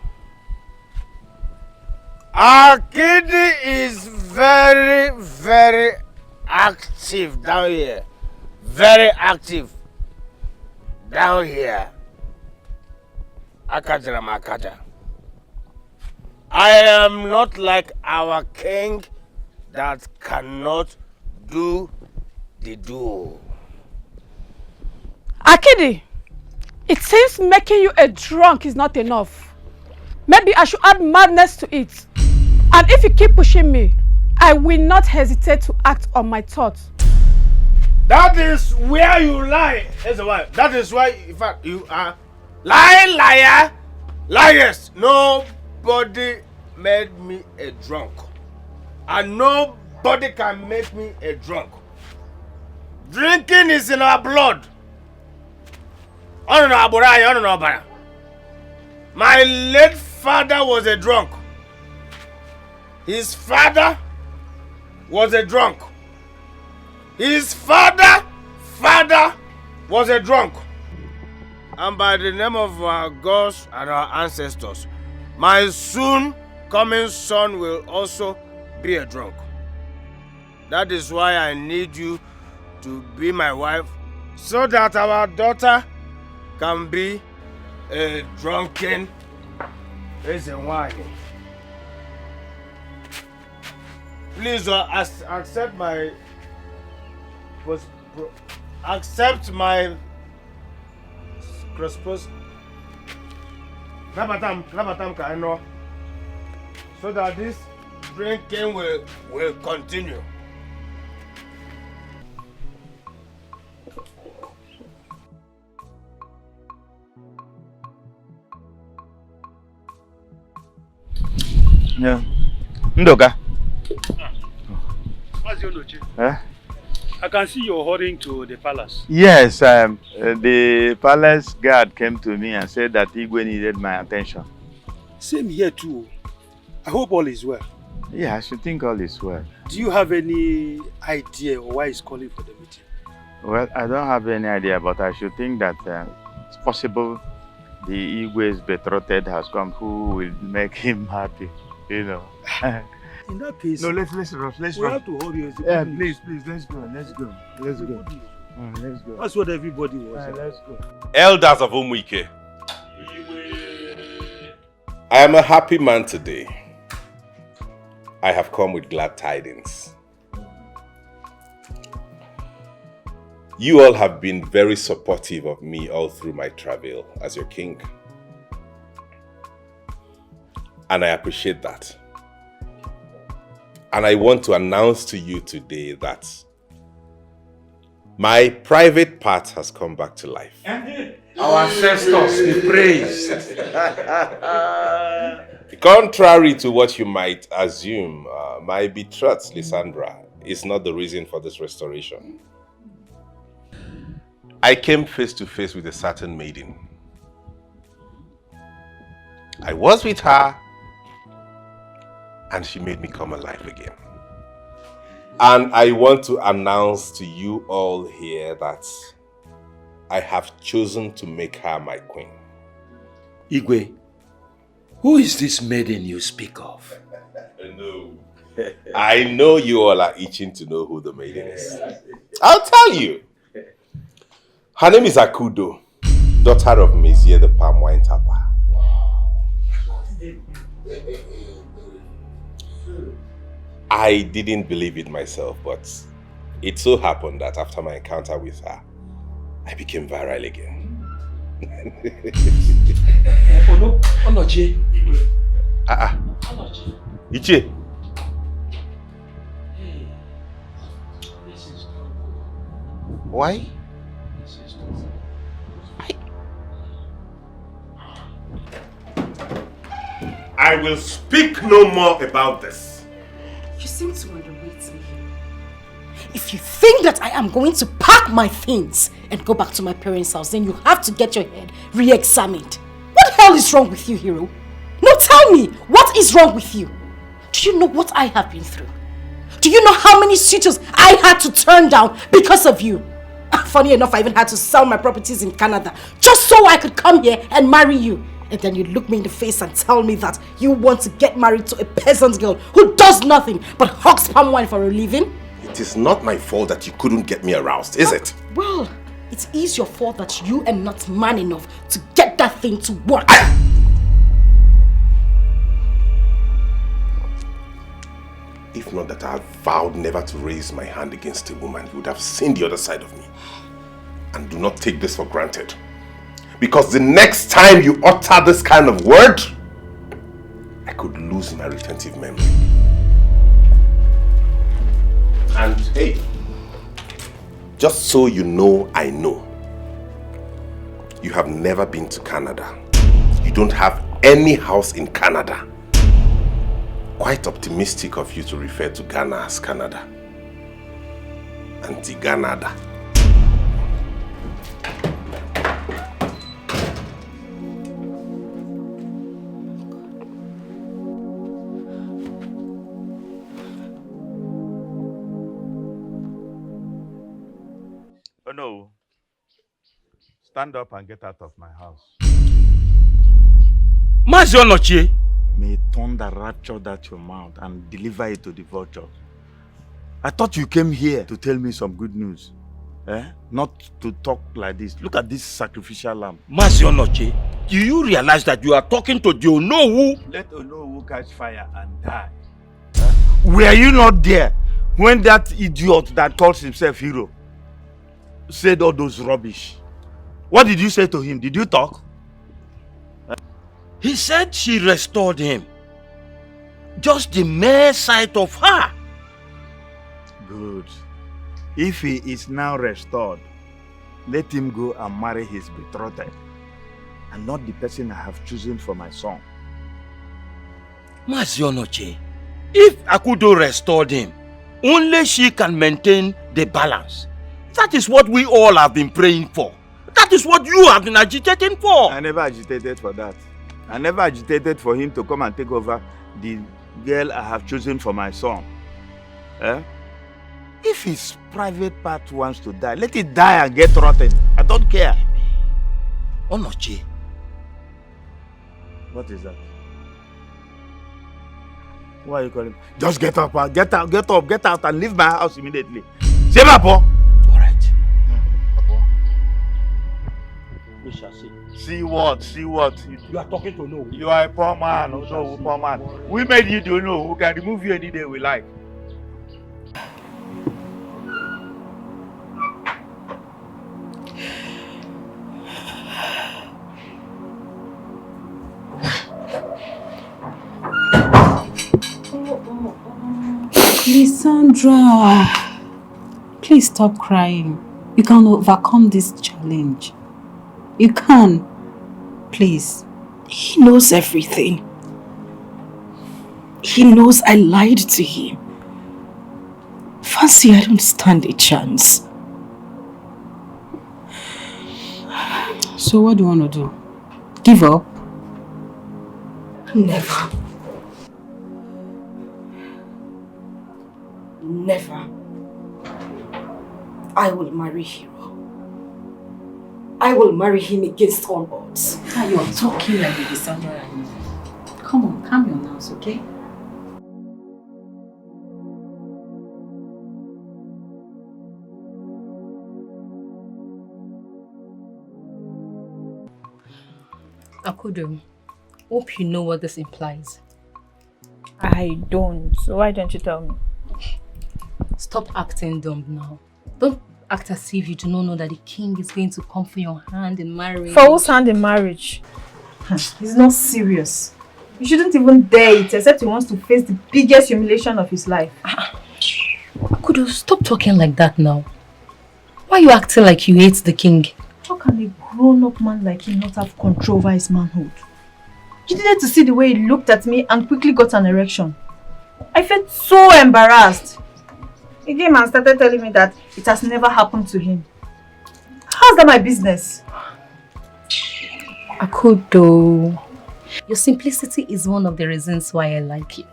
Akede is very, very active down here. Very active down here. Akaja. I am not like our king that cannot do the do. Akede, it seems making you a drunk is not enough. Maybe I should add madness to it. And if you keep pushing me, I will not hesitate to act on my thoughts. That is where you lie. That is why, in fact, you are lying, liar, liars. Nobody made me a drunk. And nobody can make me a drunk. Drinking is in our blood. My late father was a drunk. His father was a drunk. His father was a drunk. And by the name of our gods and our ancestors, my soon coming son will also be a drunk. That is why I need you to be my wife, so that our daughter can be a drunken reason why. Please accept my so that this drinking will continue. Yeah. Ndoga. What's your noche? Huh? I can see you're hurrying to the palace. Yes, the palace guard came to me and said that Igwe needed my attention. Same here too. I hope all is well. Yeah, I should think all is well. Do you have any idea why he's calling for the meeting? Well, I don't have any idea, but I should think that it's possible the Igwe's betrothed has come who will make him happy, you know. In that case, no, let's rush. Let's we rush. have to hurry. Yeah, please, let's go. Let's go. Let's go. That's what everybody was. Let's go. Elders of Umuike, I am a happy man today. I have come with glad tidings. You all have been very supportive of me all through my travel as your king. And I appreciate that. And I want to announce to you today that my private part has come back to life. Our ancestors be praised. Contrary to what you might assume, my betrothed, Lysandra, is not the reason for this restoration. I came face to face with a certain maiden. I was with her, and she made me come alive again. And I want to announce to you all here that I have chosen to make her my queen. Igwe, who is this maiden you speak of? No. I know you all are itching to know who the maiden is. I'll tell you. Her name is Akudo, daughter of Mezie the palm wine tapper. I didn't believe it myself, but it so happened that after my encounter with her, I became viral again. Ichie. Why? I will speak no more about this. You seem to underrate me. If you think that I am going to pack my things and go back to my parents' house, then you have to get your head re-examined. What the hell is wrong with you, Hero? No, tell me, what is wrong with you? Do you know what I have been through? Do you know how many suitors I had to turn down because of you? Funny enough, I even had to sell my properties in Canada just so I could come here and marry you. And then you look me in the face and tell me that you want to get married to a peasant girl who does nothing but hawks palm wine for a living? It is not my fault that you couldn't get me aroused, is it? Well, it is your fault that you are not man enough to get that thing to work. If not that I have vowed never to raise my hand against a woman, you would have seen the other side of me. And do not take this for granted. Because the next time you utter this kind of word, I could lose my retentive memory. And hey, just so you know, I know, you have never been to Canada. You don't have any house in Canada. Quite optimistic of you to refer to Ghana as Canada. Anti-Ganada. Oh no. Stand up and get out of my house. Mazionochie. May thunder rapture that your mouth and deliver it to the vultures. I thought you came here to tell me some good news. Not to talk like this. Look at this sacrificial lamb. Mazionochie, do you realize that you are talking to the Onowu? Let Onowu catch fire and die. Were you not there when that idiot that calls himself Hero said all those rubbish? What did you say to him? Did you talk? He said she restored him. Just the mere sight of her. Good. If he is now restored, let him go and marry his betrothed, and not the person I have chosen for my son. Mazionochie, if Akudo restored him, only she can maintain the balance. That is what we all have been praying for. That is what you have been agitating for. I never agitated for that. I never agitated for him to come and take over the girl I have chosen for my son. If his private part wants to die, let it die and get rotten. I don't care. Onochie. What is that? Why are you calling me? Just get up, get out and leave my house immediately. Say Papo. Alright. We shall see. See what? See what? You are talking to no. You are a poor man. No, poor man. We made you to know who can remove you any day we like. Lysandra, please stop crying. You can overcome this challenge. You can. Please. He knows everything. He knows I lied to him. Fancy, I don't stand a chance. So what do you want to do? Give up? Never. Never. I will marry Hero. I will marry him against all odds. You are talking like a Lysandra. Come on, calm your nerves, okay? Akudo, hope you know what this implies. I don't. So why don't you tell me? Stop acting dumb now. Don't act as if you do not know that the king is going to come for your hand in marriage. For whose hand in marriage? He's not serious. You shouldn't even dare it, except he wants to face the biggest humiliation of his life. Could you stop talking like that now? Why are you acting like you hate the king? How can a grown-up man like him not have control over his manhood? You needed to see the way he looked at me and quickly got an erection. I felt so embarrassed. He came and started telling me that it has never happened to him. How's that my business? Akudo, your simplicity is one of the reasons why I like you.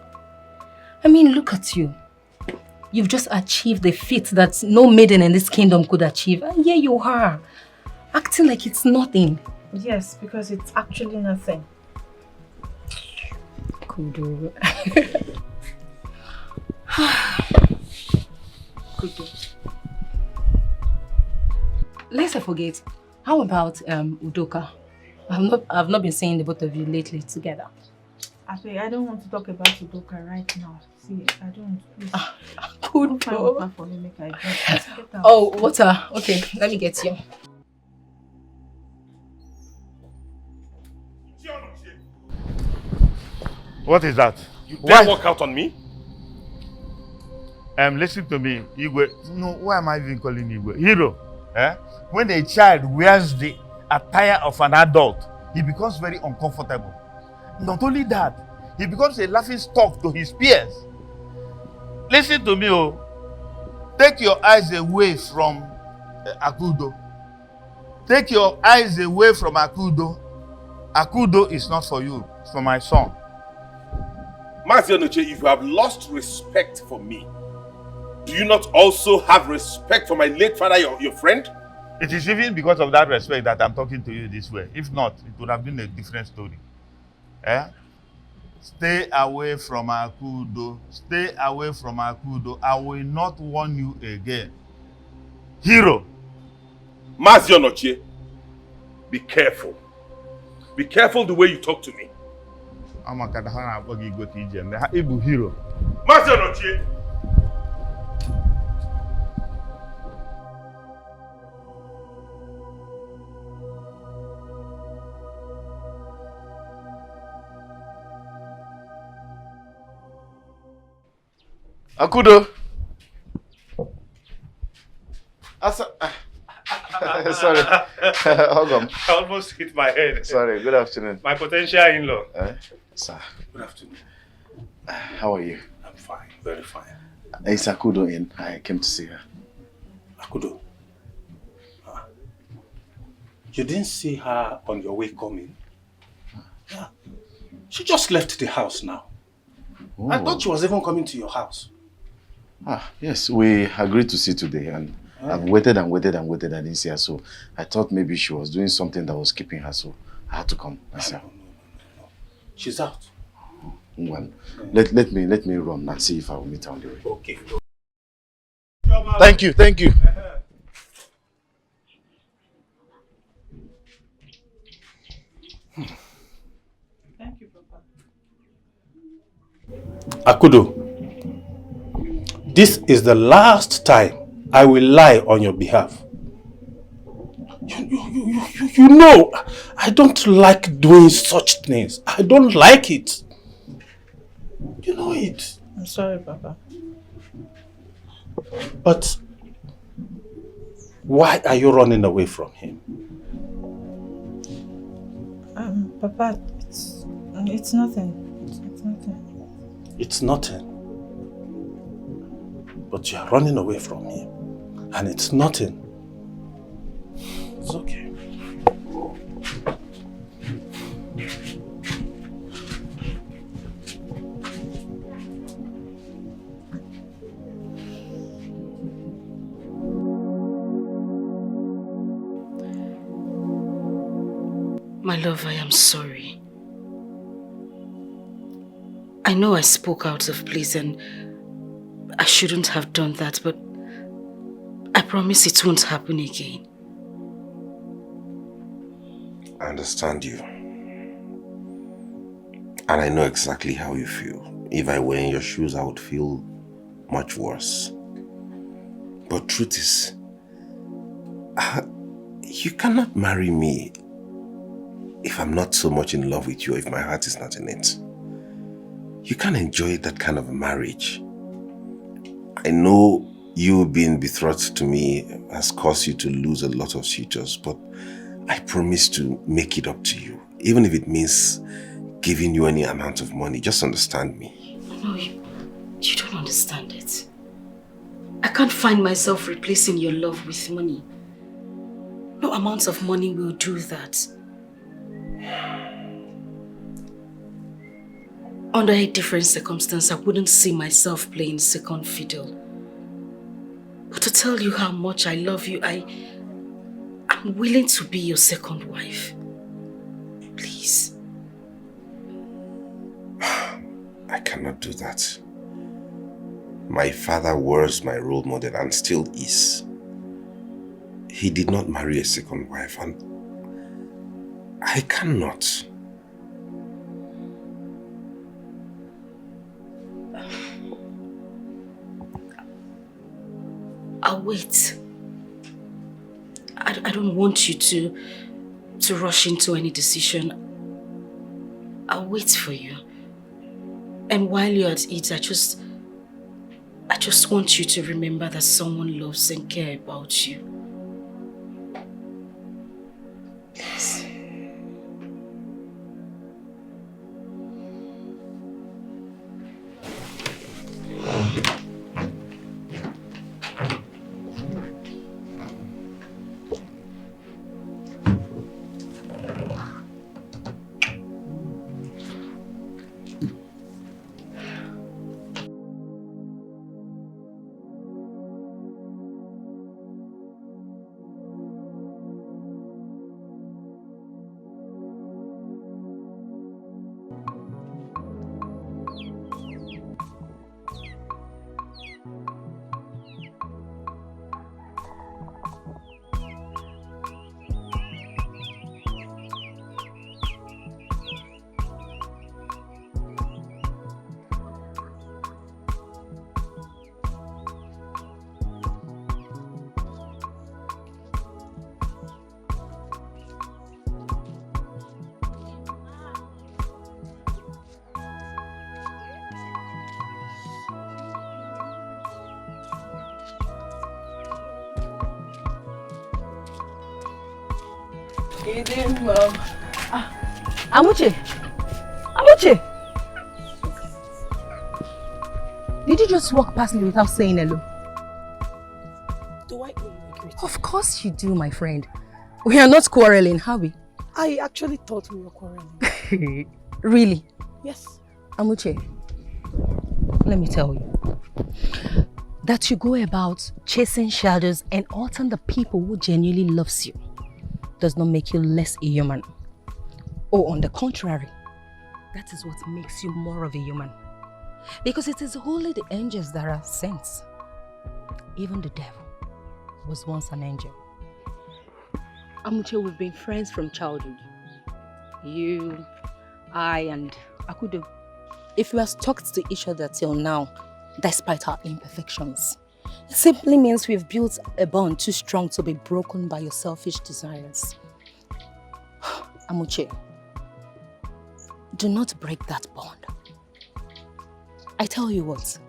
I mean, look at you. You've just achieved a feat that no maiden in this kingdom could achieve. And here you are, acting like it's nothing. Yes, because it's actually nothing. Kudo. Kudo. Let's forget. How about Udoka? I've not been seeing the both of you lately together. I don't want to talk about Udoka right now. See, I don't. Please. Kudo. Find water for me, make I drink. Get out. Oh, water. Okay, let me get you. What is that? You dare walk out on me? Listen to me, Igwe. No, why am I even calling Igwe? Hero. When a child wears the attire of an adult, he becomes very uncomfortable. Not only that, he becomes a laughing stock to his peers. Listen to me, oh. Take your eyes away from Akudo. Take your eyes away from Akudo. Akudo is not for you, it's for my son. Mazionoche, if you have lost respect for me, do you not also have respect for my late father, your friend? It is even because of that respect that I'm talking to you this way. If not, it would have been a different story. Stay away from Akudo. Stay away from Akudo. I will not warn you again. Hero. Mazionoche, be careful. Be careful the way you talk to me. I'm a Ibu hero. Mazionoche. Akudo. Sorry. Hold on. I almost hit my head. Sorry, good afternoon. My potential in-law. Sir. Good afternoon. How are you? I'm fine, very fine. Is Akudo in? I came to see her. Akudo? You didn't see her on your way coming? Yeah. She just left the house now. Oh. I thought she was even coming to your house. Yes, we agreed to see today, and I've waited and waited and waited and didn't see her, so I thought maybe she was doing something that was keeping her, so I had to come myself. No. She's out. Well, let me run and see if I will meet her on the way. Okay. Thank you. Thank you, Papa. Akudo, this is the last time I will lie on your behalf. You know, I don't like doing such things. I don't like it. You know it. I'm sorry, Papa. But why are you running away from him? Papa, it's nothing. It's nothing. It's nothing. But you are running away from him. And it's nothing. It's okay. My love, I am sorry. I know I spoke out of place and I shouldn't have done that, but I promise it won't happen again. I understand you. And I know exactly how you feel. If I were in your shoes, I would feel much worse. But truth is, you cannot marry me if I'm not so much in love with you, if my heart is not in it. You can't enjoy that kind of a marriage. I know you being betrothed to me has caused you to lose a lot of suitors, but I promise to make it up to you. Even if it means giving you any amount of money, just understand me. No, you don't understand it. I can't find myself replacing your love with money. No amount of money will do that. Under a different circumstance, I wouldn't see myself playing second fiddle. But to tell you how much I love you, I'm willing to be your second wife. Please. I cannot do that. My father was my role model and still is. He did not marry a second wife, and I cannot. I'll wait. I don't want you to rush into any decision. I'll wait for you. And while you're at it, I just want you to remember that someone loves and cares about you. Please. Amuche! Amuche! Did you just walk past me without saying hello? Do I owe you a greeting? Of course you do, my friend. We are not quarreling, are we? I actually thought we were quarreling. Really? Yes. Amuche, let me tell you. That you go about chasing shadows and hurting the people who genuinely loves you does not make you less a human. Or on the contrary, that is what makes you more of a human. Because it is only the angels that are saints. Even the devil was once an angel. Amuche, we've been friends from childhood. You, I, and Akudo. If we have stuck to each other till now, despite our imperfections, it simply means we've built a bond too strong to be broken by your selfish desires. Amuche, do not break that bond. I tell you what,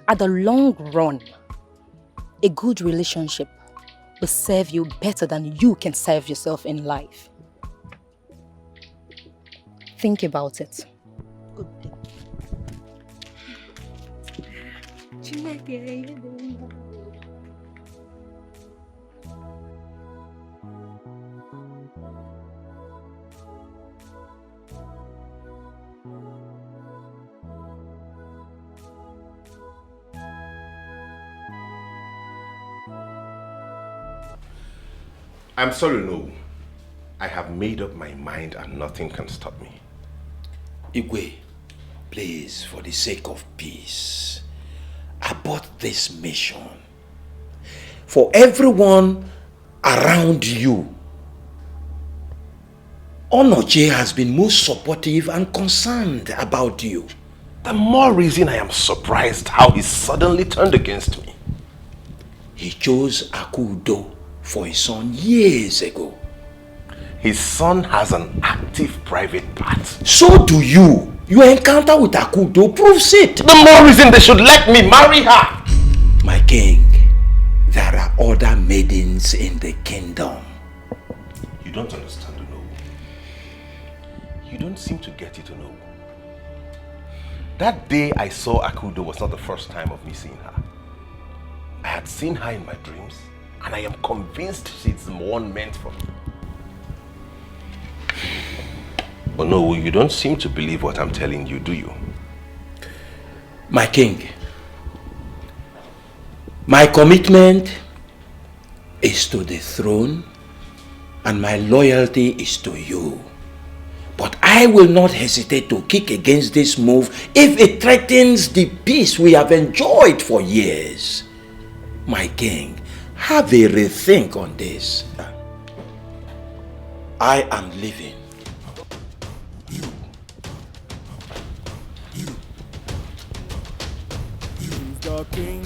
at the long run, a good relationship will serve you better than you can serve yourself in life. Think about it. Good day. I'm sorry, no. I have made up my mind and nothing can stop me. Igwe, please, for the sake of peace, abort this mission. For everyone around you, Onoche has been most supportive and concerned about you. The more reason I am surprised how he suddenly turned against me. He chose Akudo for his son years ago. His son has an active private part. So do you. Your encounter with Akudo proves it. The more reason they should let me marry her. My king, there are other maidens in the kingdom. You don't understand, no. You don't seem to get it, no. That day I saw Akudo was not the first time of me seeing her. I had seen her in my dreams, and I am convinced she's the one meant for me. But no, you don't seem to believe what I'm telling you, do you? My king, my commitment is to the throne and my loyalty is to you. But I will not hesitate to kick against this move if it threatens the peace we have enjoyed for years. My king, have a rethink on this. I am leaving.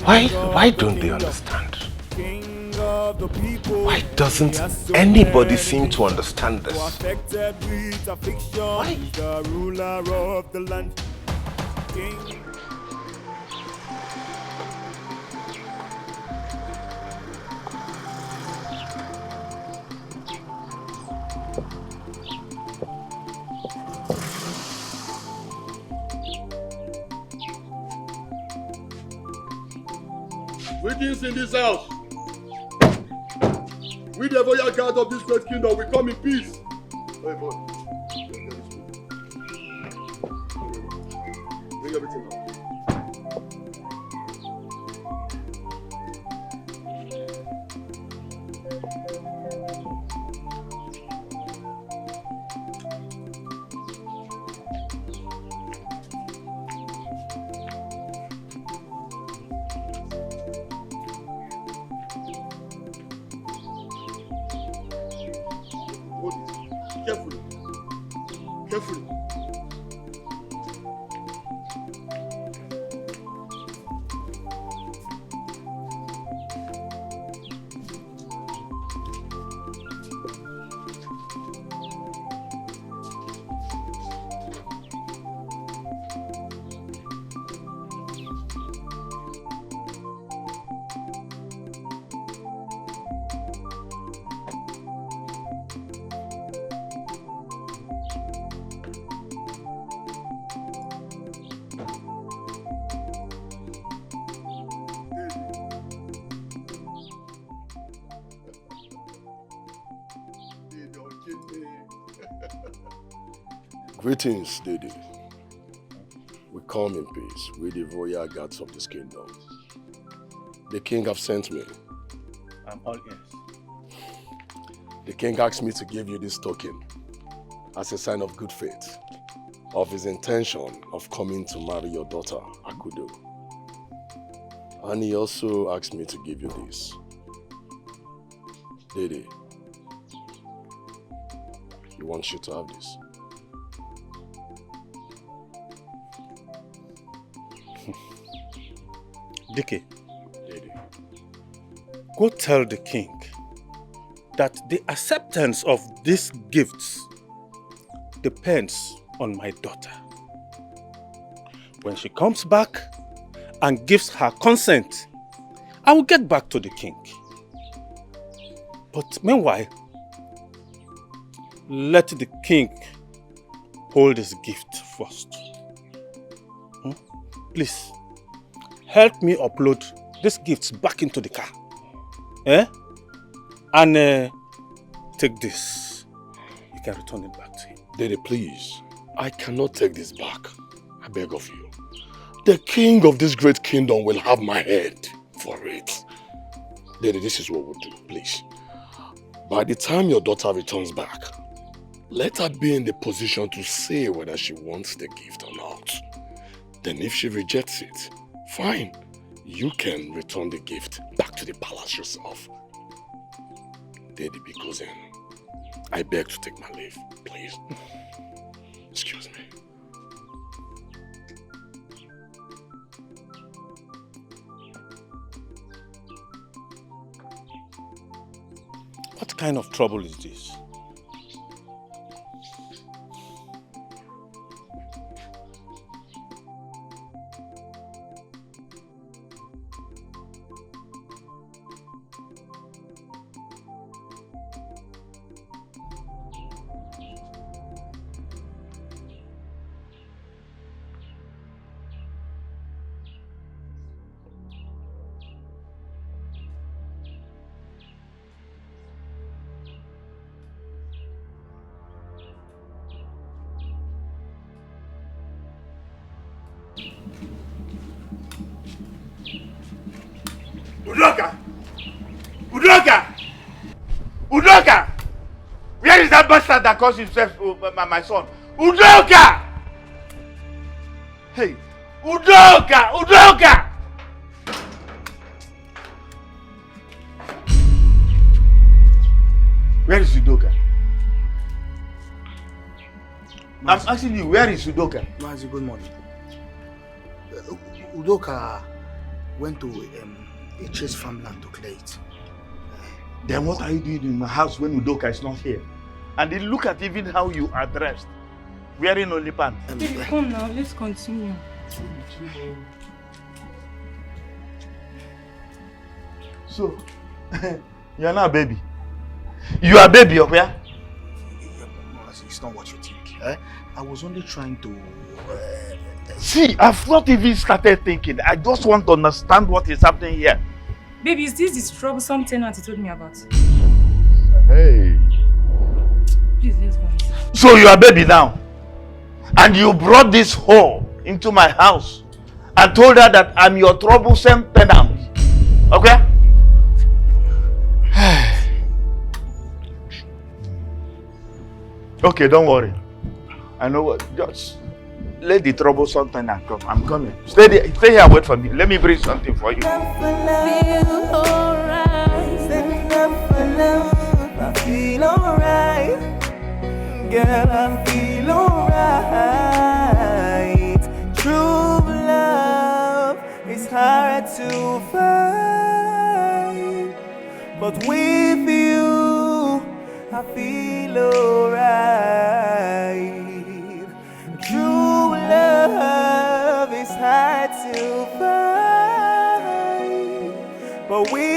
Why don't they understand? Why doesn't anybody seem to understand this? Why? The ruler of the land. Greetings in this house. We the royal guard of this great kingdom, we come in peace. Hey boy. Bring everything up. Carefully. Carefully. Greetings, Dede. We come in peace with the royal guards of this kingdom. The king have sent me. I'm all ears. The king asked me to give you this token as a sign of good faith, of his intention of coming to marry your daughter, Akudo. And he also asked me to give you this. Dede, he wants you to have this. Dike, go tell the king that the acceptance of these gifts depends on my daughter. When she comes back and gives her consent, I will get back to the king. But meanwhile, let the king hold his gift first. Please, help me upload these gifts back into the car. And take this. You can return it back to him. Dede, please. I cannot take this back. I beg of you. The king of this great kingdom will have my head for it. Dede, this is what we'll do, please. By the time your daughter returns back, let her be in the position to say whether she wants the gift or not. Then if she rejects it, fine. You can return the gift back to the palace yourself. Dede, because I beg to take my leave, please. Excuse me. What kind of trouble is this? Udoka! Udoka! Udoka! Where is that bastard that calls himself my son? Udoka! Hey! Udoka! Udoka! Where is Udoka? I'm asking you, where is Udoka? Mazi, good morning. Udoka went to a chase farmland to clear it. Then what are you doing in my house when Udoka is not here? And then look at even how you are dressed. Wearing only pants. Baby, come now, let's continue. So, you are not a baby. You are a baby, okay? It's not what you think. Eh? I was only trying to... See, I've not even started thinking. I just want to understand what is happening here. Baby, is this the troublesome tenant you told me about? Hey. Please, let's go. So you are a baby now. And you brought this whore into my house and told her that I'm your troublesome tenant. Okay? Okay, don't worry. I know what. Just let the troublesome tenant come. I'm coming. Stay there. Stay here and wait for me. Let me bring something for you. I feel alright, girl, I feel alright. True love is hard to find, but with you, I feel alright. True love is hard to find, but with